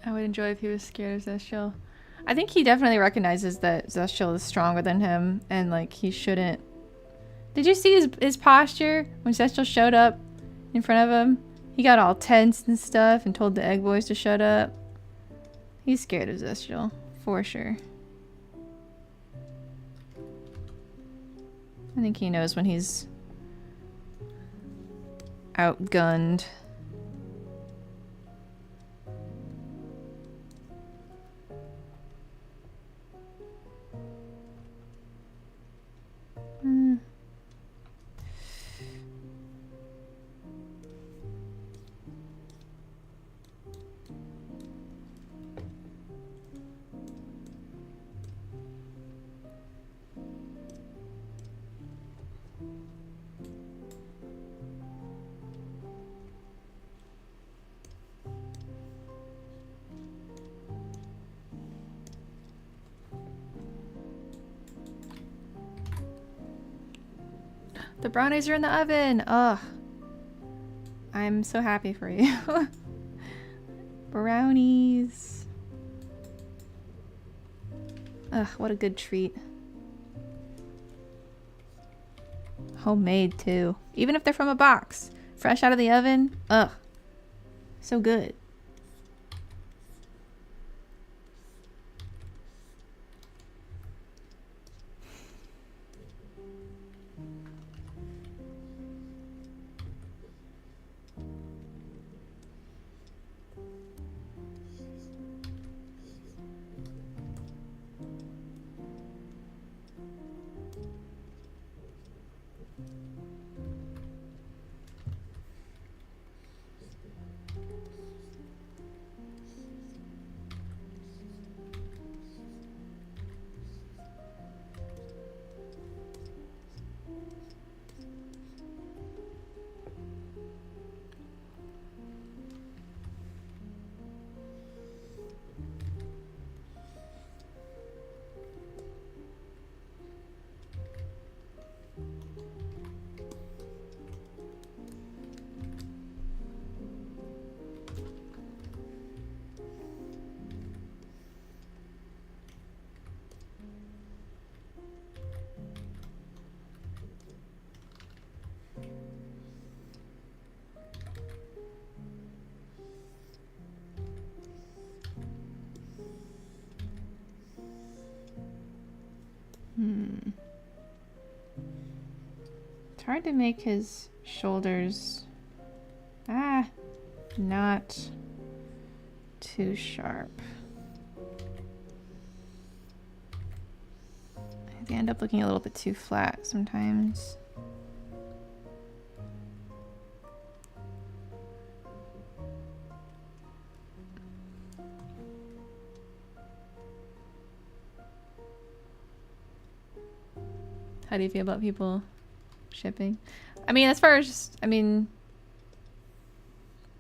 I would enjoy if he was scared of Zestial. I think he definitely recognizes that Zestial is stronger than him, and like he shouldn't. Did you see his posture when Zestial showed up in front of him? He got all tense and stuff and told the egg boys to shut up. He's scared of Zestial, for sure. I think he knows when he's outgunned. The brownies are in the oven! Ugh. I'm so happy for you. Brownies. Ugh, what a good treat. Homemade too. Even if they're from a box. Fresh out of the oven. Ugh. So good. It's hard to make his shoulders not too sharp. They end up looking a little bit too flat sometimes. How do you feel about people shipping? I mean, as far as, I mean,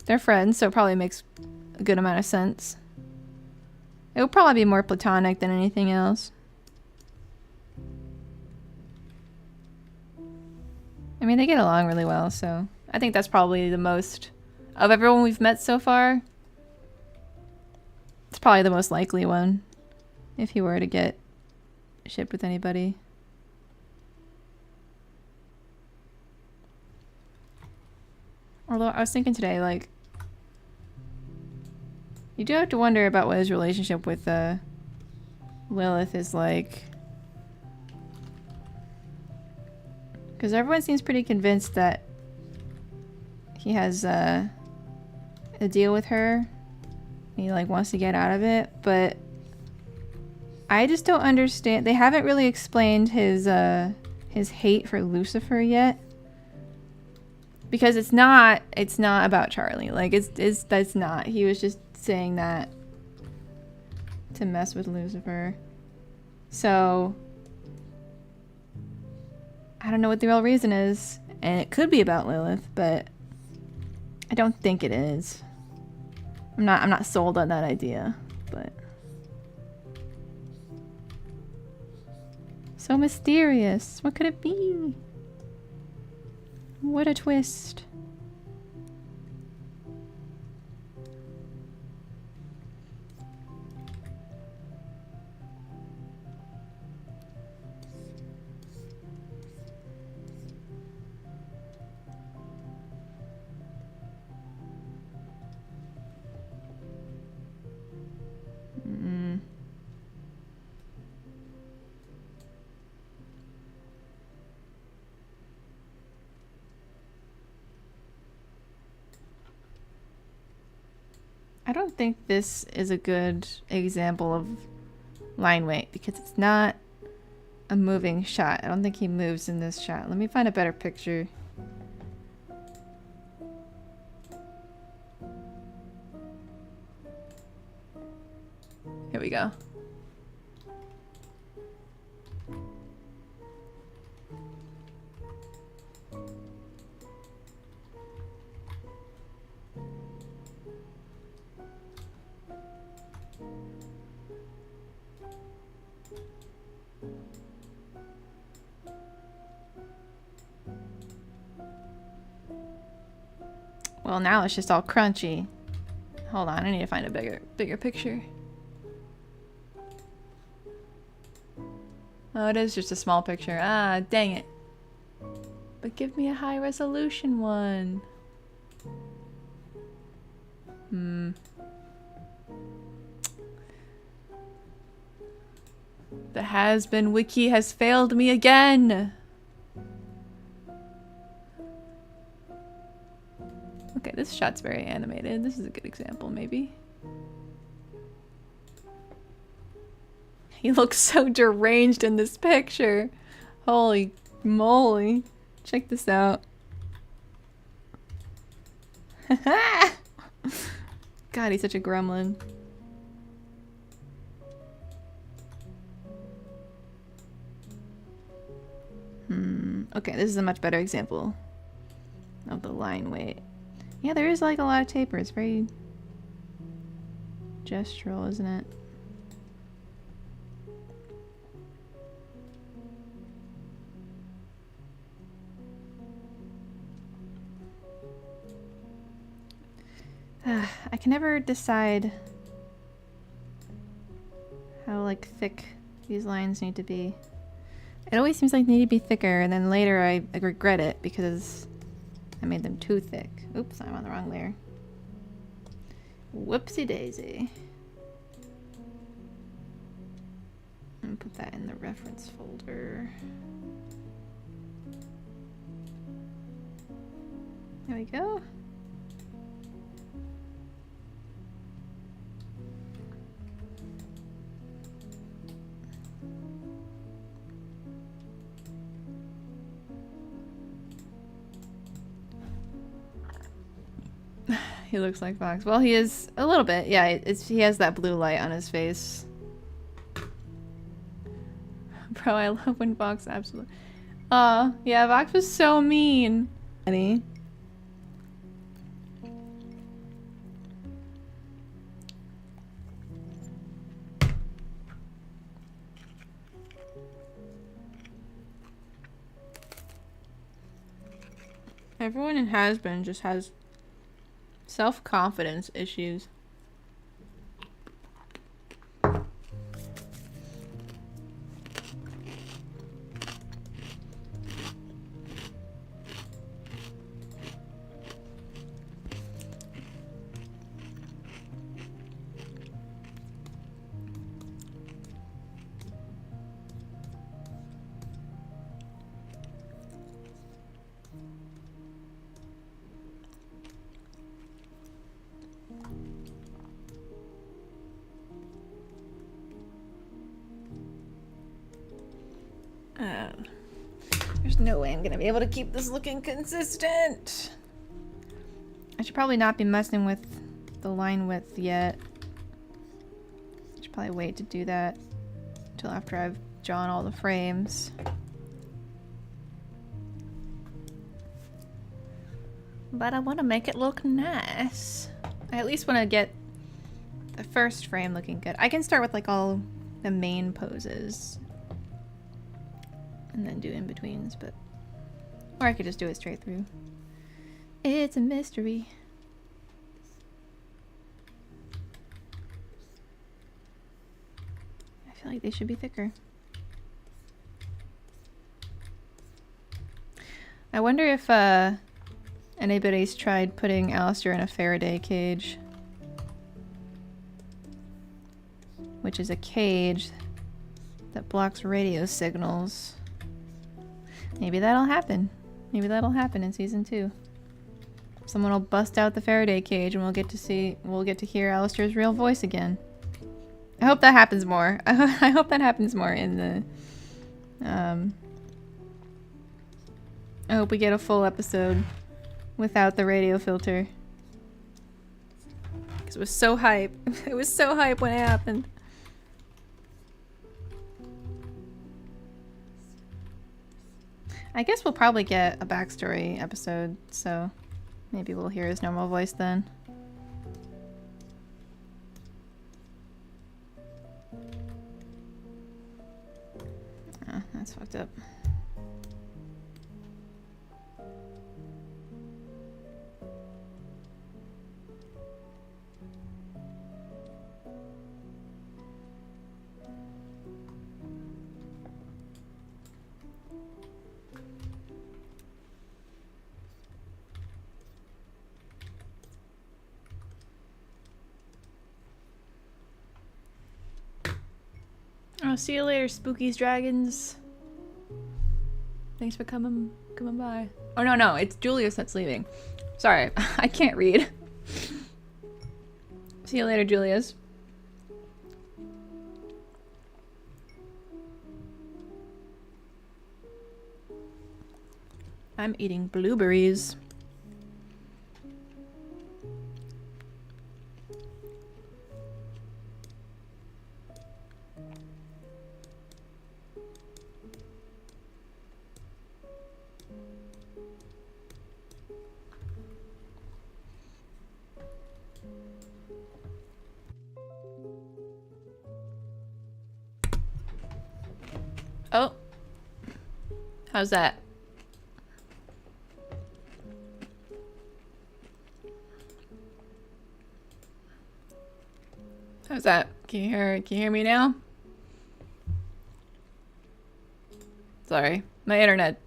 they're friends, so it probably makes a good amount of sense. It would probably be more platonic than anything else. I mean, they get along really well, so I think that's probably the most, of everyone we've met so far, it's probably the most likely one, if he were to get shipped with anybody. Although I was thinking today, like, you do have to wonder about what his relationship with Lilith is like. Because everyone seems pretty convinced that he has a deal with her. He like wants to get out of it, but I just don't understand. They haven't really explained his hate for Lucifer yet. Because it's not about Charlie. Like that's not. He was just saying that to mess with Lucifer. So I don't know what the real reason is, and it could be about Lilith, but I don't think it is. I'm not sold on that idea, but so mysterious. What could it be? What a twist. don't think this is a good example of line weight because it's not a moving shot. I don't think he moves in this shot. Let me find a better picture. Here we go. Well, now it's just all crunchy. Hold on, I need to find a bigger picture. Oh, it is just a small picture. Ah, dang it. But give me a high resolution one. The has-been wiki has failed me again. Okay, this shot's very animated. This is a good example, maybe. He looks so deranged in this picture. Holy moly. Check this out. God, he's such a gremlin. Okay, this is a much better example of the line weight. Yeah, there is like a lot of taper. It's very gestural, isn't it? I can never decide how like thick these lines need to be. It always seems like they need to be thicker, and then later I regret it because I made them too thick. Oops, I'm on the wrong layer. Whoopsie daisy. I'm gonna put that in the reference folder. There we go. He looks like Vox. Well, he is a little bit. Yeah, he has that blue light on his face. Bro, I love when Vox absolutely... yeah, Vox was so mean. Everyone in Has-Been just has self-confidence issues. There's no way I'm gonna be able to keep this looking consistent. I should probably not be messing with the line width yet. I should probably wait to do that until after I've drawn all the frames. But I want to make it look nice. I at least want to get the first frame looking good. I can start with like all the main poses and then do in-betweens, but... Or I could just do it straight through. It's a mystery. I feel like they should be thicker. I wonder if anybody's tried putting Alastor in a Faraday cage. Which is a cage that blocks radio signals. Maybe that'll happen. Maybe that'll happen in season 2. Someone will bust out the Faraday cage and we'll get to hear Alastor's real voice again. I hope that happens more. I hope that happens more in the I hope we get a full episode without the radio filter. Because it was so hype. It was so hype when it happened. I guess we'll probably get a backstory episode, so maybe we'll hear his normal voice then. Oh, that's fucked up. Oh, see you later, Spookies Dragons. Thanks for coming by. Oh no, it's Julius that's leaving. Sorry, I can't read. See you later, Julius. I'm eating blueberries. Oh. How's that? How's that? Can you hear me now? Sorry. My internet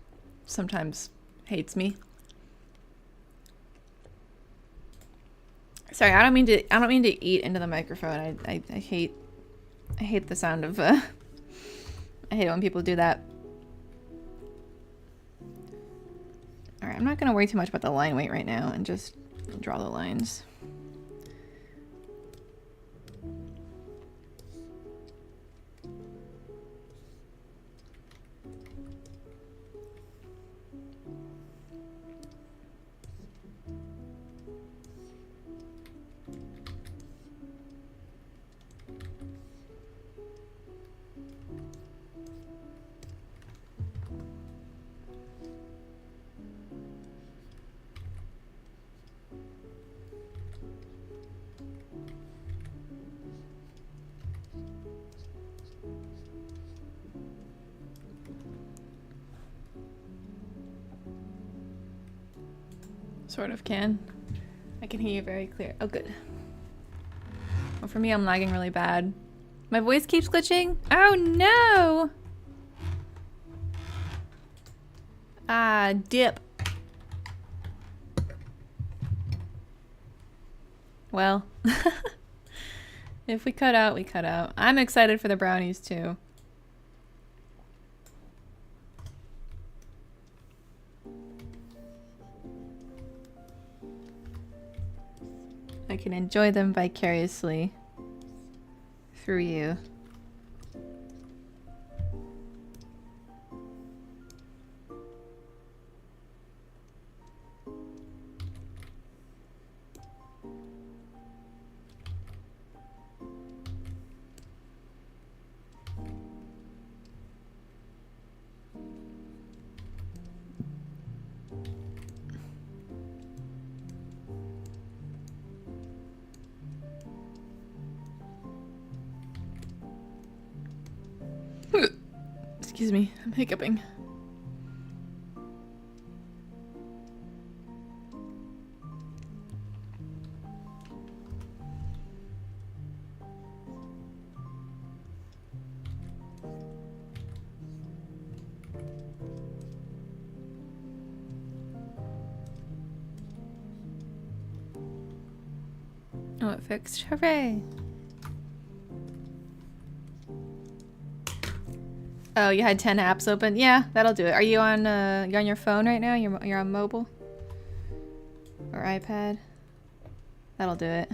sometimes hates me. Sorry, I don't mean to eat into the microphone. I hate the sound of I hate it when people do that. Alright, I'm not gonna worry too much about the line weight right now and just draw the lines. Sort of can. I can hear you very clear. Oh, good. Well, for me, I'm lagging really bad. My voice keeps glitching? Oh, no! Ah, dip. Well. If we cut out, we cut out. I'm excited for the brownies, too. I can enjoy them vicariously through you. Excuse me, I'm hiccuping. Oh, it fixed. Hooray! Oh, you had 10 apps open? Yeah, that'll do it. Are you on your phone right now? You're on mobile? Or or iPad. That'll do it.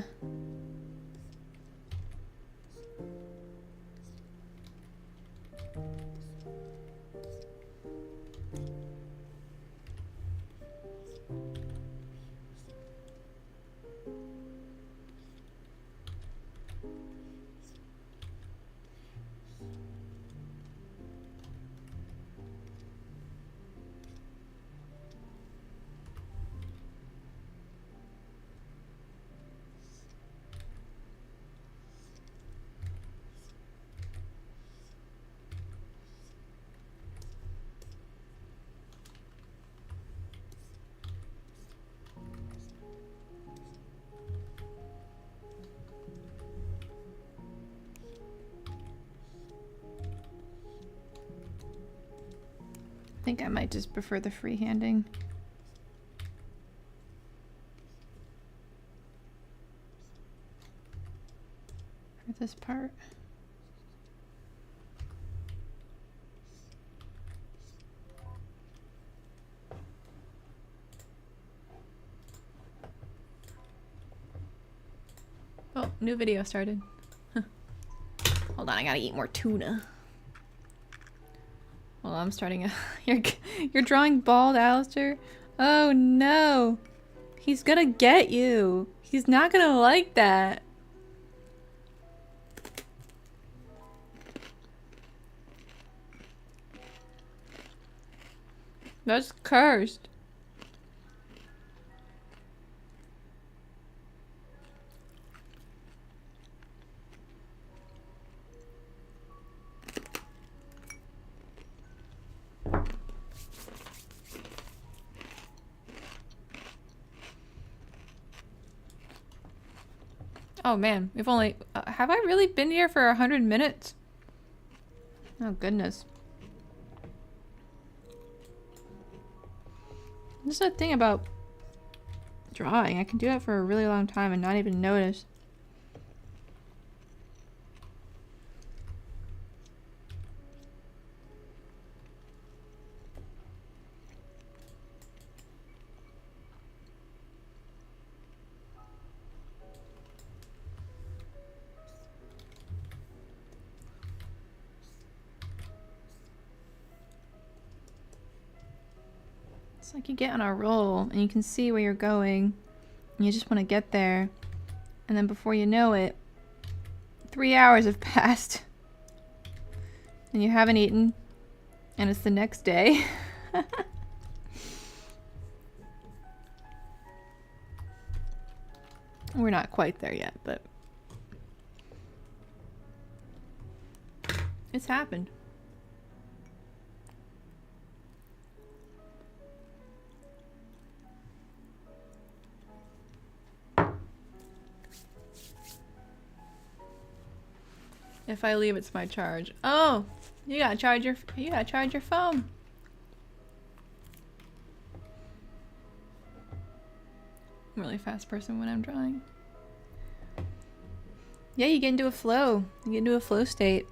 I think I might just prefer the freehanding. For this part. Oh, new video started. Hold on, I gotta eat more tuna. Well, I'm starting a... You're drawing bald, Alastor? Oh no! He's gonna get you! He's not gonna like that! That's cursed. Oh man, we've only... have I really been here for 100 minutes? Oh goodness. This is the thing about drawing. I can do it for a really long time and not even notice. It's like you get on a roll and you can see where you're going and you just want to get there, and then before you know it 3 hours have passed and you haven't eaten and it's the next day. We're not quite there yet, but it's happened. If I leave, it's my charge. Oh, you gotta charge your phone. I'm a really fast person when I'm drawing. Yeah, you get into a flow. You get into a flow state.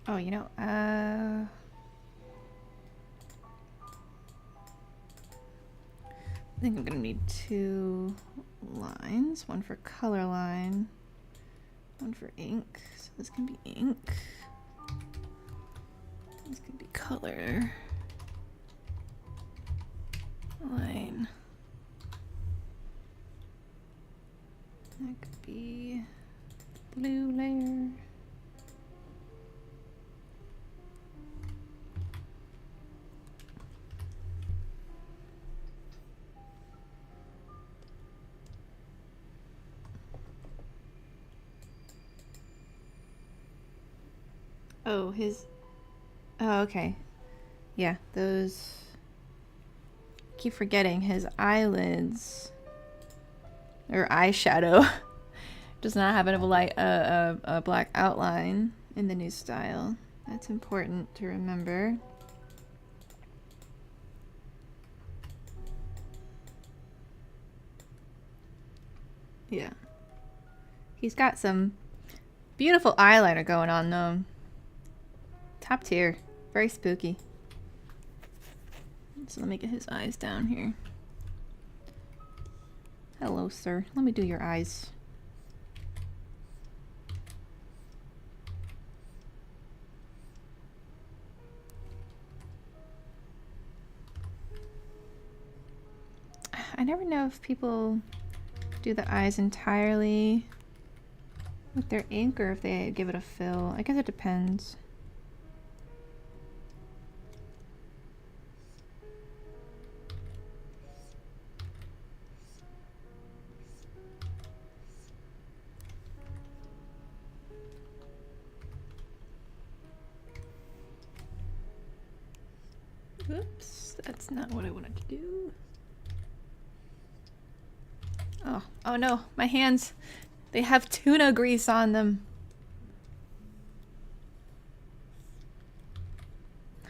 Oh, you know, I think I'm gonna need 2 lines. One for color line, one for ink. So this can be ink. This can be color line. That could be blue layer. Oh, his... Oh, okay. Yeah, those... I keep forgetting his eyelids... or eyeshadow does not have a black outline in the new style. That's important to remember. Yeah. He's got some beautiful eyeliner going on though. Top tier. Very spooky. So let me get his eyes down here. Hello, sir. Let me do your eyes. I never know if people do the eyes entirely with their ink or if they give it a fill. I guess it depends. Oops, that's not what I wanted to do. Oh no, my hands, they have tuna grease on them.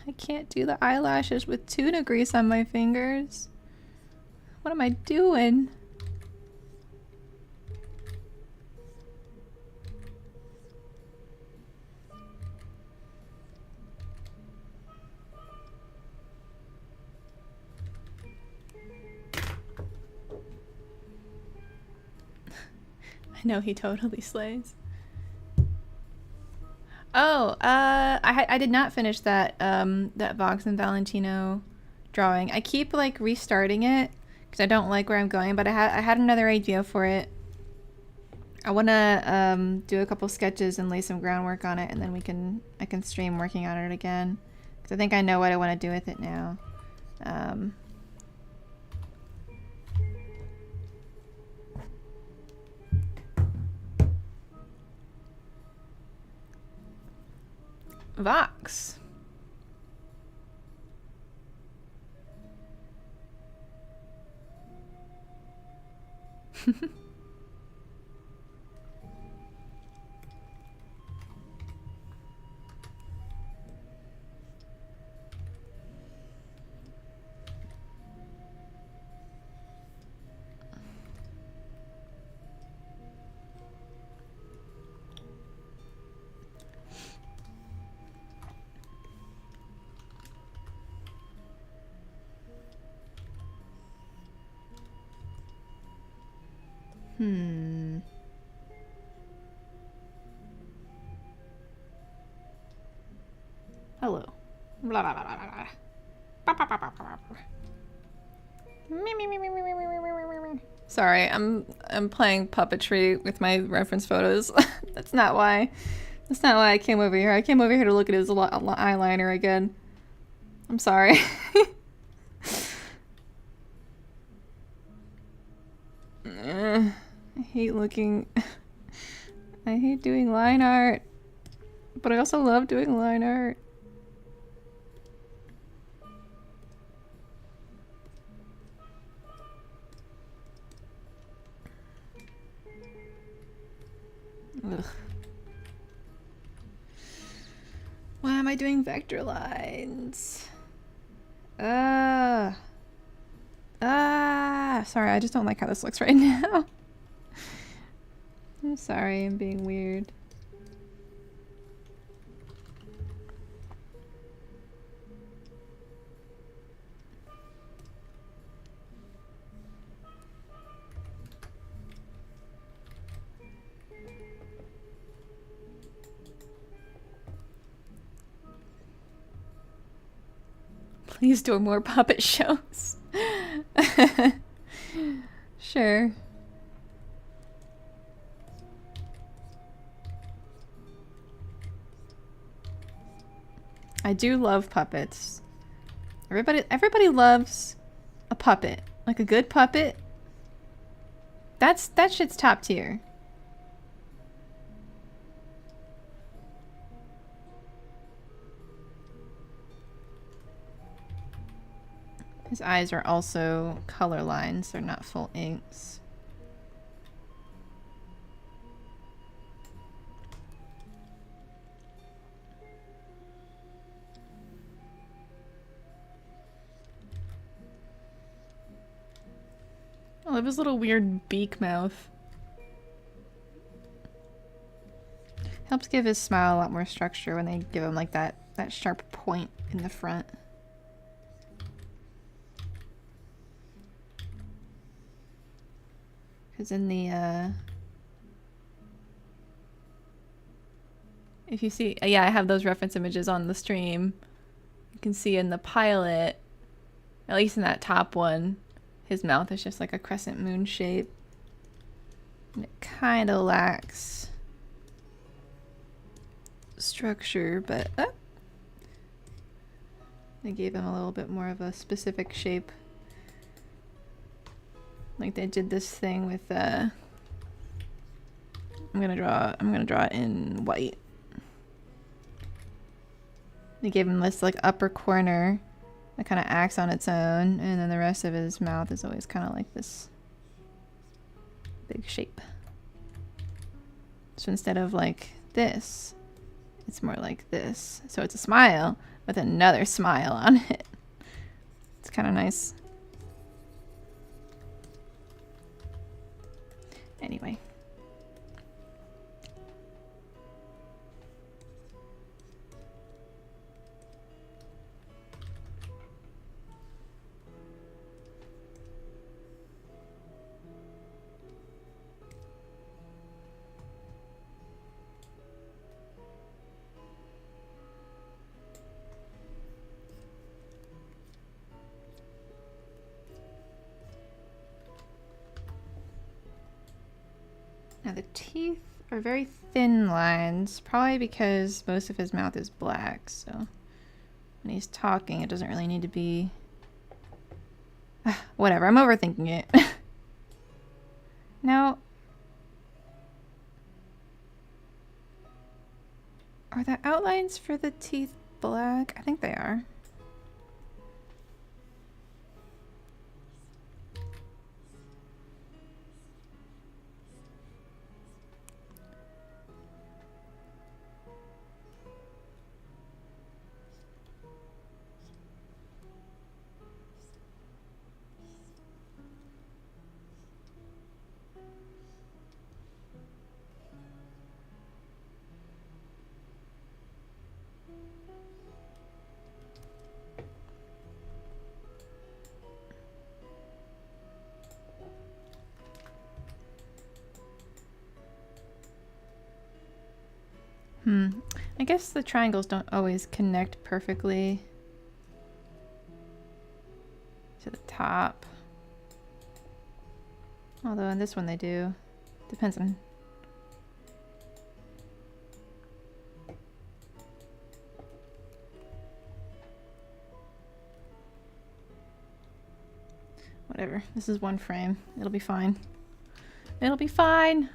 I can't do the eyelashes with tuna grease on my fingers. What am I doing? No, he totally slays. Oh, I did not finish that that Vox and Valentino drawing. I keep like restarting it because I don't like where I'm going, but I had another idea for it. I want to do a couple sketches and lay some groundwork on it, and then I can stream working on it again because I think I know what I want to do with it now. Vox. Hello. Blah, blah, blah, blah, blah. Bah, bah, bah, bah, bah, bah. Sorry, I'm playing puppetry with my reference photos. That's not why I came over here. I came over here to look at his eyeliner again. I'm sorry. I hate looking. I hate doing line art, but I also love doing line art. Ugh. Why am I doing vector lines? Sorry, I just don't like how this looks right now. I'm sorry, I'm being weird. Please do more puppet shows. Sure. I do love puppets. Everybody loves a puppet. Like a good puppet. That shit's top tier. His eyes are also color lines, they're not full inks. I love his little weird beak mouth. Helps give his smile a lot more structure when they give him like that sharp point in the front. Because in the, if you see, yeah, I have those reference images on the stream. You can see in the pilot, at least in that top one, his mouth is just like a crescent moon shape. And it kind of lacks structure, but they gave him a little bit more of a specific shape. Like they did this thing with I'm gonna draw it in white. They gave him this like upper corner that kind of acts on its own, and then the rest of his mouth is always kind of like this big shape. So instead of like this, it's more like this. So it's a smile with another smile on it. It's kind of nice. Anyway. Now the teeth are very thin lines, probably because most of his mouth is black, so when he's talking it doesn't really need to be... Whatever, I'm overthinking it. Now, are the outlines for the teeth black? I think they are. I guess the triangles don't always connect perfectly to the top. Although in this one they do. Depends on... Whatever. This is one frame. It'll be fine. It'll be fine!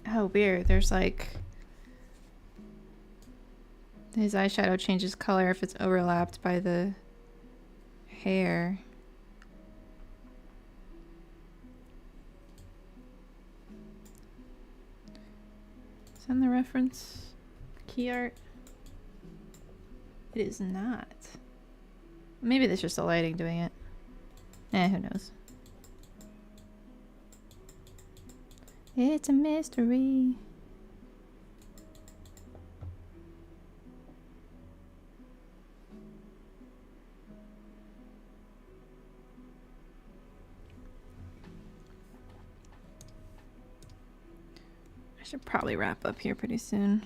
Oh, weird. There's like... His eyeshadow changes color if it's overlapped by the hair. that the reference? Key art? It is not. Maybe that's just the lighting doing it. Who knows? It's a mystery. I should probably wrap up here pretty soon.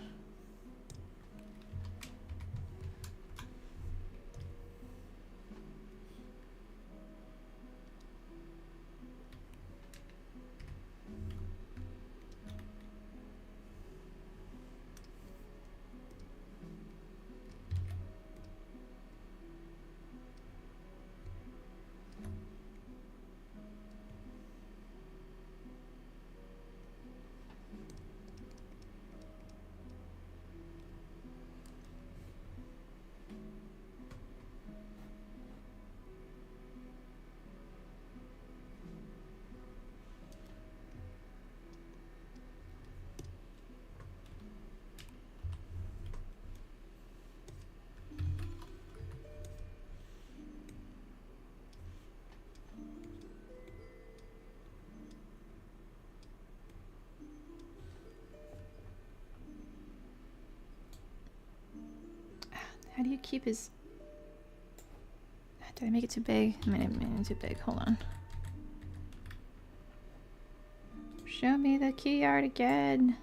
How do you keep his... Did I make it too big? I made it too big. Hold on. Show me the key art again.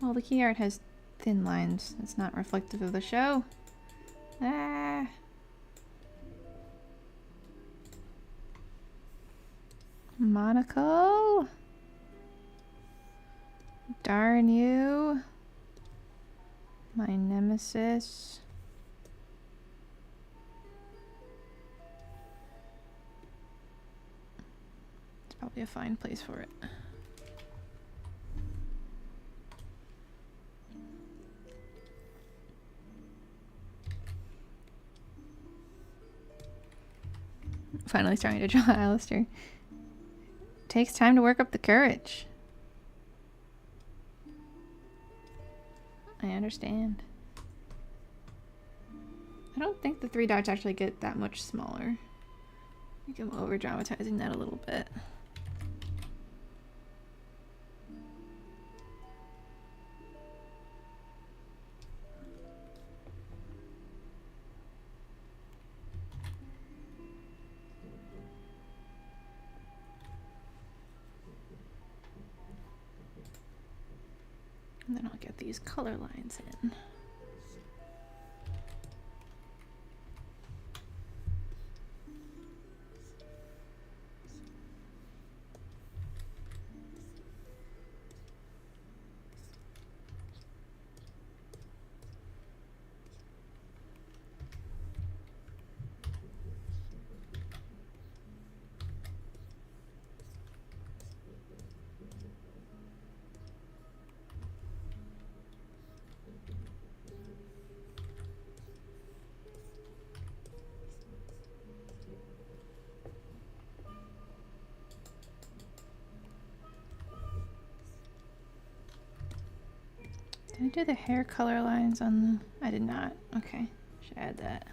Well, the key art has thin lines. It's not reflective of the show. Ah. Monocle. Darn you. My nemesis. It's probably a fine place for it. Finally starting to draw Alastor. Takes time to work up the courage. I understand. I don't think the 3 dots actually get that much smaller. I think I'm over dramatizing that a little bit. And then I'll get these color lines in. Did I do the hair color lines on the... I did not. Okay. Should add that.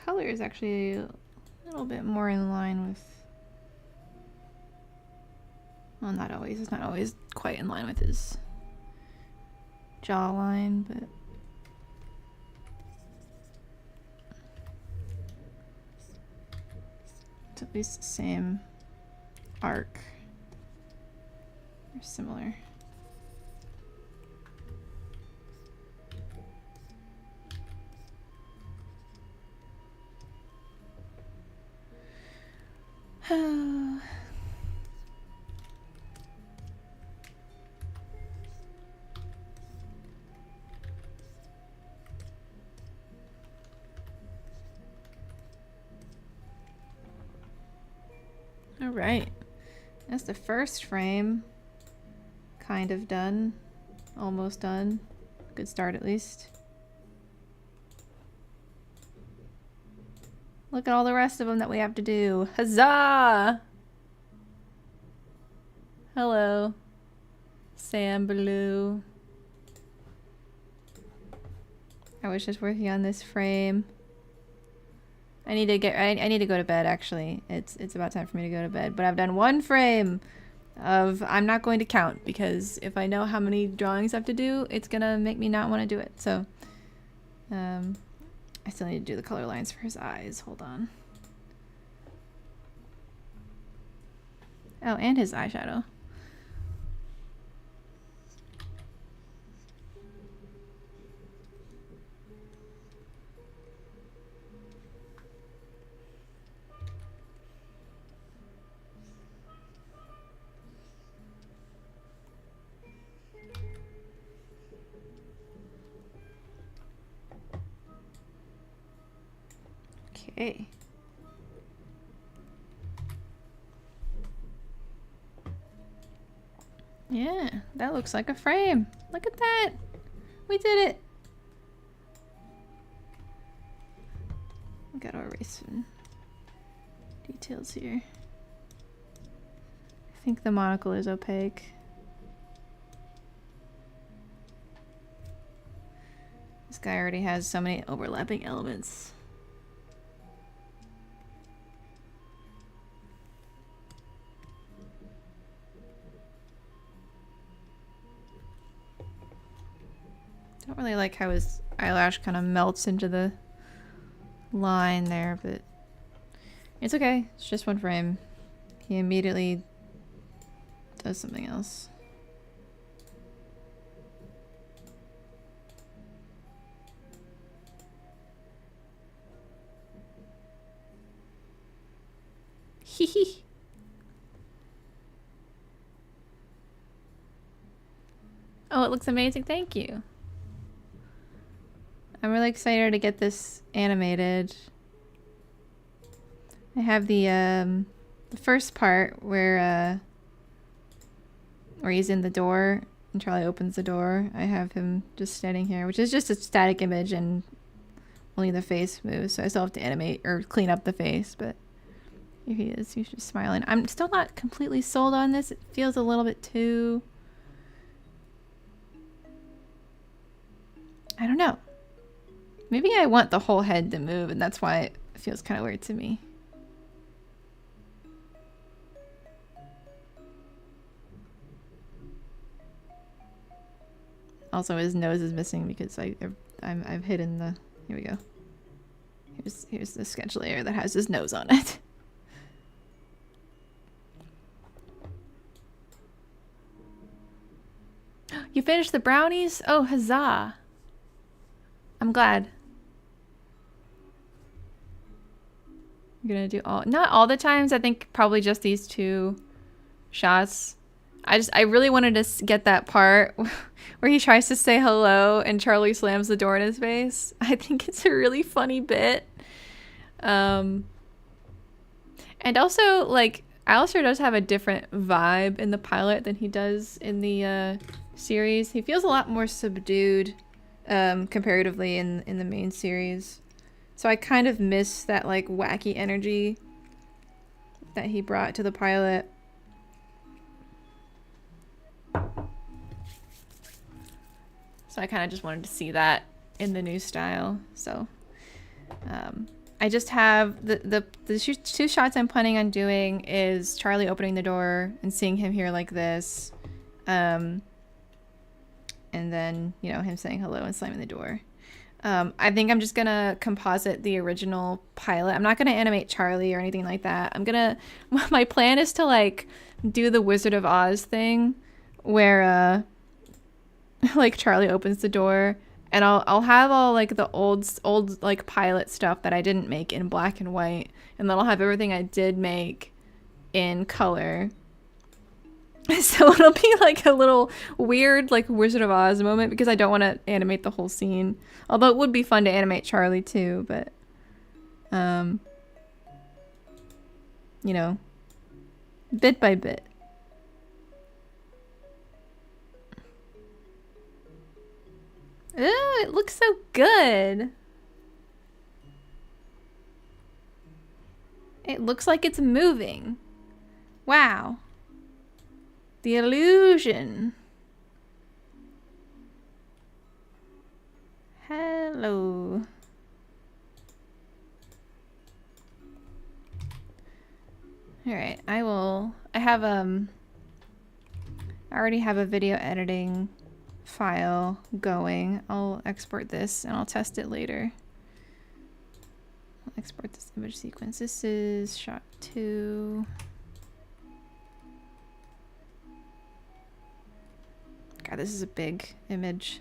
Color is actually a little bit more in line with... Well, not always. It's not always quite in line with his jawline, but... It's at least the same arc. They're similar. Alright. That's the first frame. Kind of done. Almost done. Good start at least. Look at all the rest of them that we have to do. Huzzah! Hello. Sam Blue. I was just working on this frame. I need to go to bed actually. It's about time for me to go to bed. But I've done one frame of I'm not going to count because if I know how many drawings I have to do, it's gonna make me not want to do it. So I still need to do the color lines for his eyes. Hold on. Oh, and his eyeshadow. Okay. Yeah, that looks like a frame. Look at that. We did it. I gotta erase some details here. I think the monocle is opaque. This guy already has so many overlapping elements. I don't really like how his eyelash kind of melts into the line there, but it's okay. It's just one frame. He immediately does something else. Hee. Oh, it looks amazing. Thank you. I'm really excited to get this animated. I have the first part where he's in the door and Charlie opens the door. I have him just standing here, which is just a static image and only the face moves, so I still have to animate or clean up the face, but here he is. He's just smiling. I'm still not completely sold on this. It feels a little bit too... I don't know. Maybe I want the whole head to move, and that's why it feels kind of weird to me. Also, his nose is missing because I've hidden the... Here we go. Here's the sketch layer that has his nose on it. You finished the brownies? Oh, huzzah! I'm glad. I'm gonna do not all the times. I think probably just these two shots. I really wanted to get that part where he tries to say hello and Charlie slams the door in his face. I think it's a really funny bit. And also, like, Alastor does have a different vibe in the pilot than he does in the series. He feels a lot more subdued comparatively in the main series. So I kind of miss that like wacky energy that he brought to the pilot. So I kind of just wanted to see that in the new style. So I just have the two shots I'm planning on doing is Charlie opening the door and seeing him here like this. And then, you know, him saying hello and slamming the door. I think I'm just gonna composite the original pilot. I'm not gonna animate Charlie or anything like that. My plan is to like do the Wizard of Oz thing where like Charlie opens the door and I'll have all like the old like pilot stuff that I didn't make in black and white, and then I'll have everything I did make in color. So it'll be like a little weird, like Wizard of Oz moment because I don't want to animate the whole scene. Although it would be fun to animate Charlie too, but you know, bit by bit. Ooh, it looks so good. It looks like it's moving. Wow. The illusion. Hello. Alright, I already have a video editing file going. I'll export this and I'll test it later. I'll export this image sequence. This is shot 2. God, this is a big image.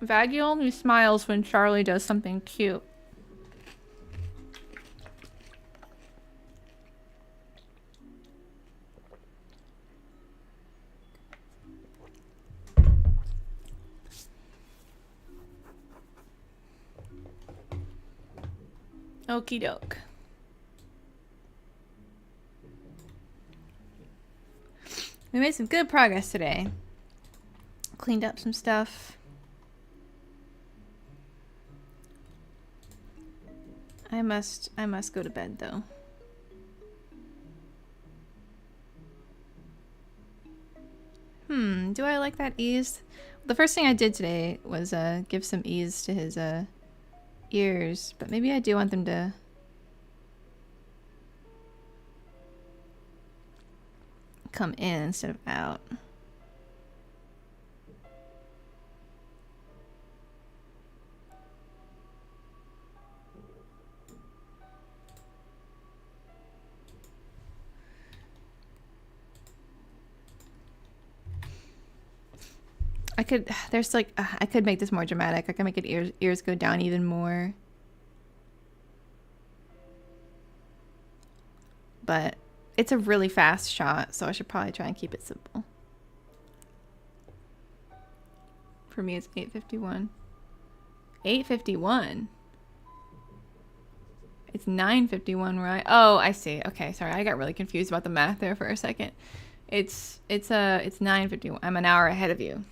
Vaggie only smiles when Charlie does something cute. Okie doke. We made some good progress today. Cleaned up some stuff. I must go to bed though. Do I like that ease? The first thing I did today was give some ease to his ears, but maybe I do want them to come in instead of out. I could make this more dramatic. I can make it ears go down even more. But it's a really fast shot, so I should probably try and keep it simple. For me, it's 8:51. 8:51? It's 9:51, right? Oh, I see. Okay, sorry. I got really confused about the math there for a second. It's 9:51. I'm an hour ahead of you.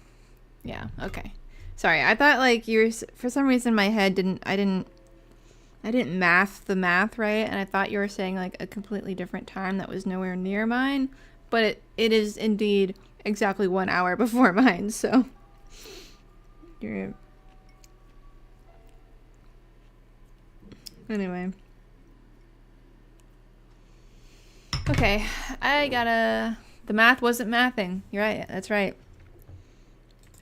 Yeah, okay. Sorry, I thought like you were, for some reason my head I didn't math the math right, and I thought you were saying like a completely different time that was nowhere near mine, but it is indeed exactly 1 hour before mine, so you're... Anyway. Okay, the math wasn't mathing. You're right, that's right.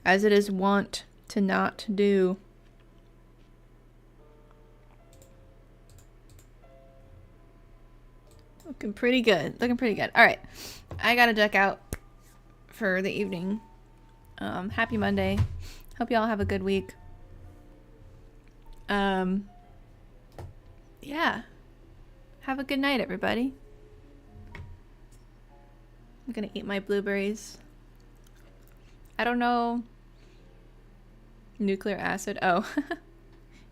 As it is wont to not do. Looking pretty good. Looking pretty good. All right. I gotta duck out for the evening. Happy Monday. Hope y'all have a good week. Yeah. Have a good night, everybody. I'm gonna eat my blueberries. I don't know. Nuclear acid. Oh.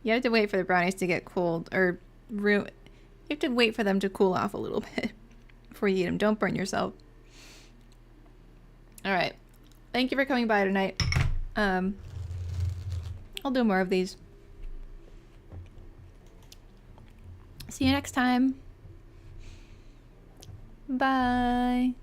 You have to wait for the brownies to get cold, or you have to wait for them to cool off a little bit before you eat them. Don't burn yourself. All right. Thank you for coming by tonight. I'll do more of these. See you next time. Bye.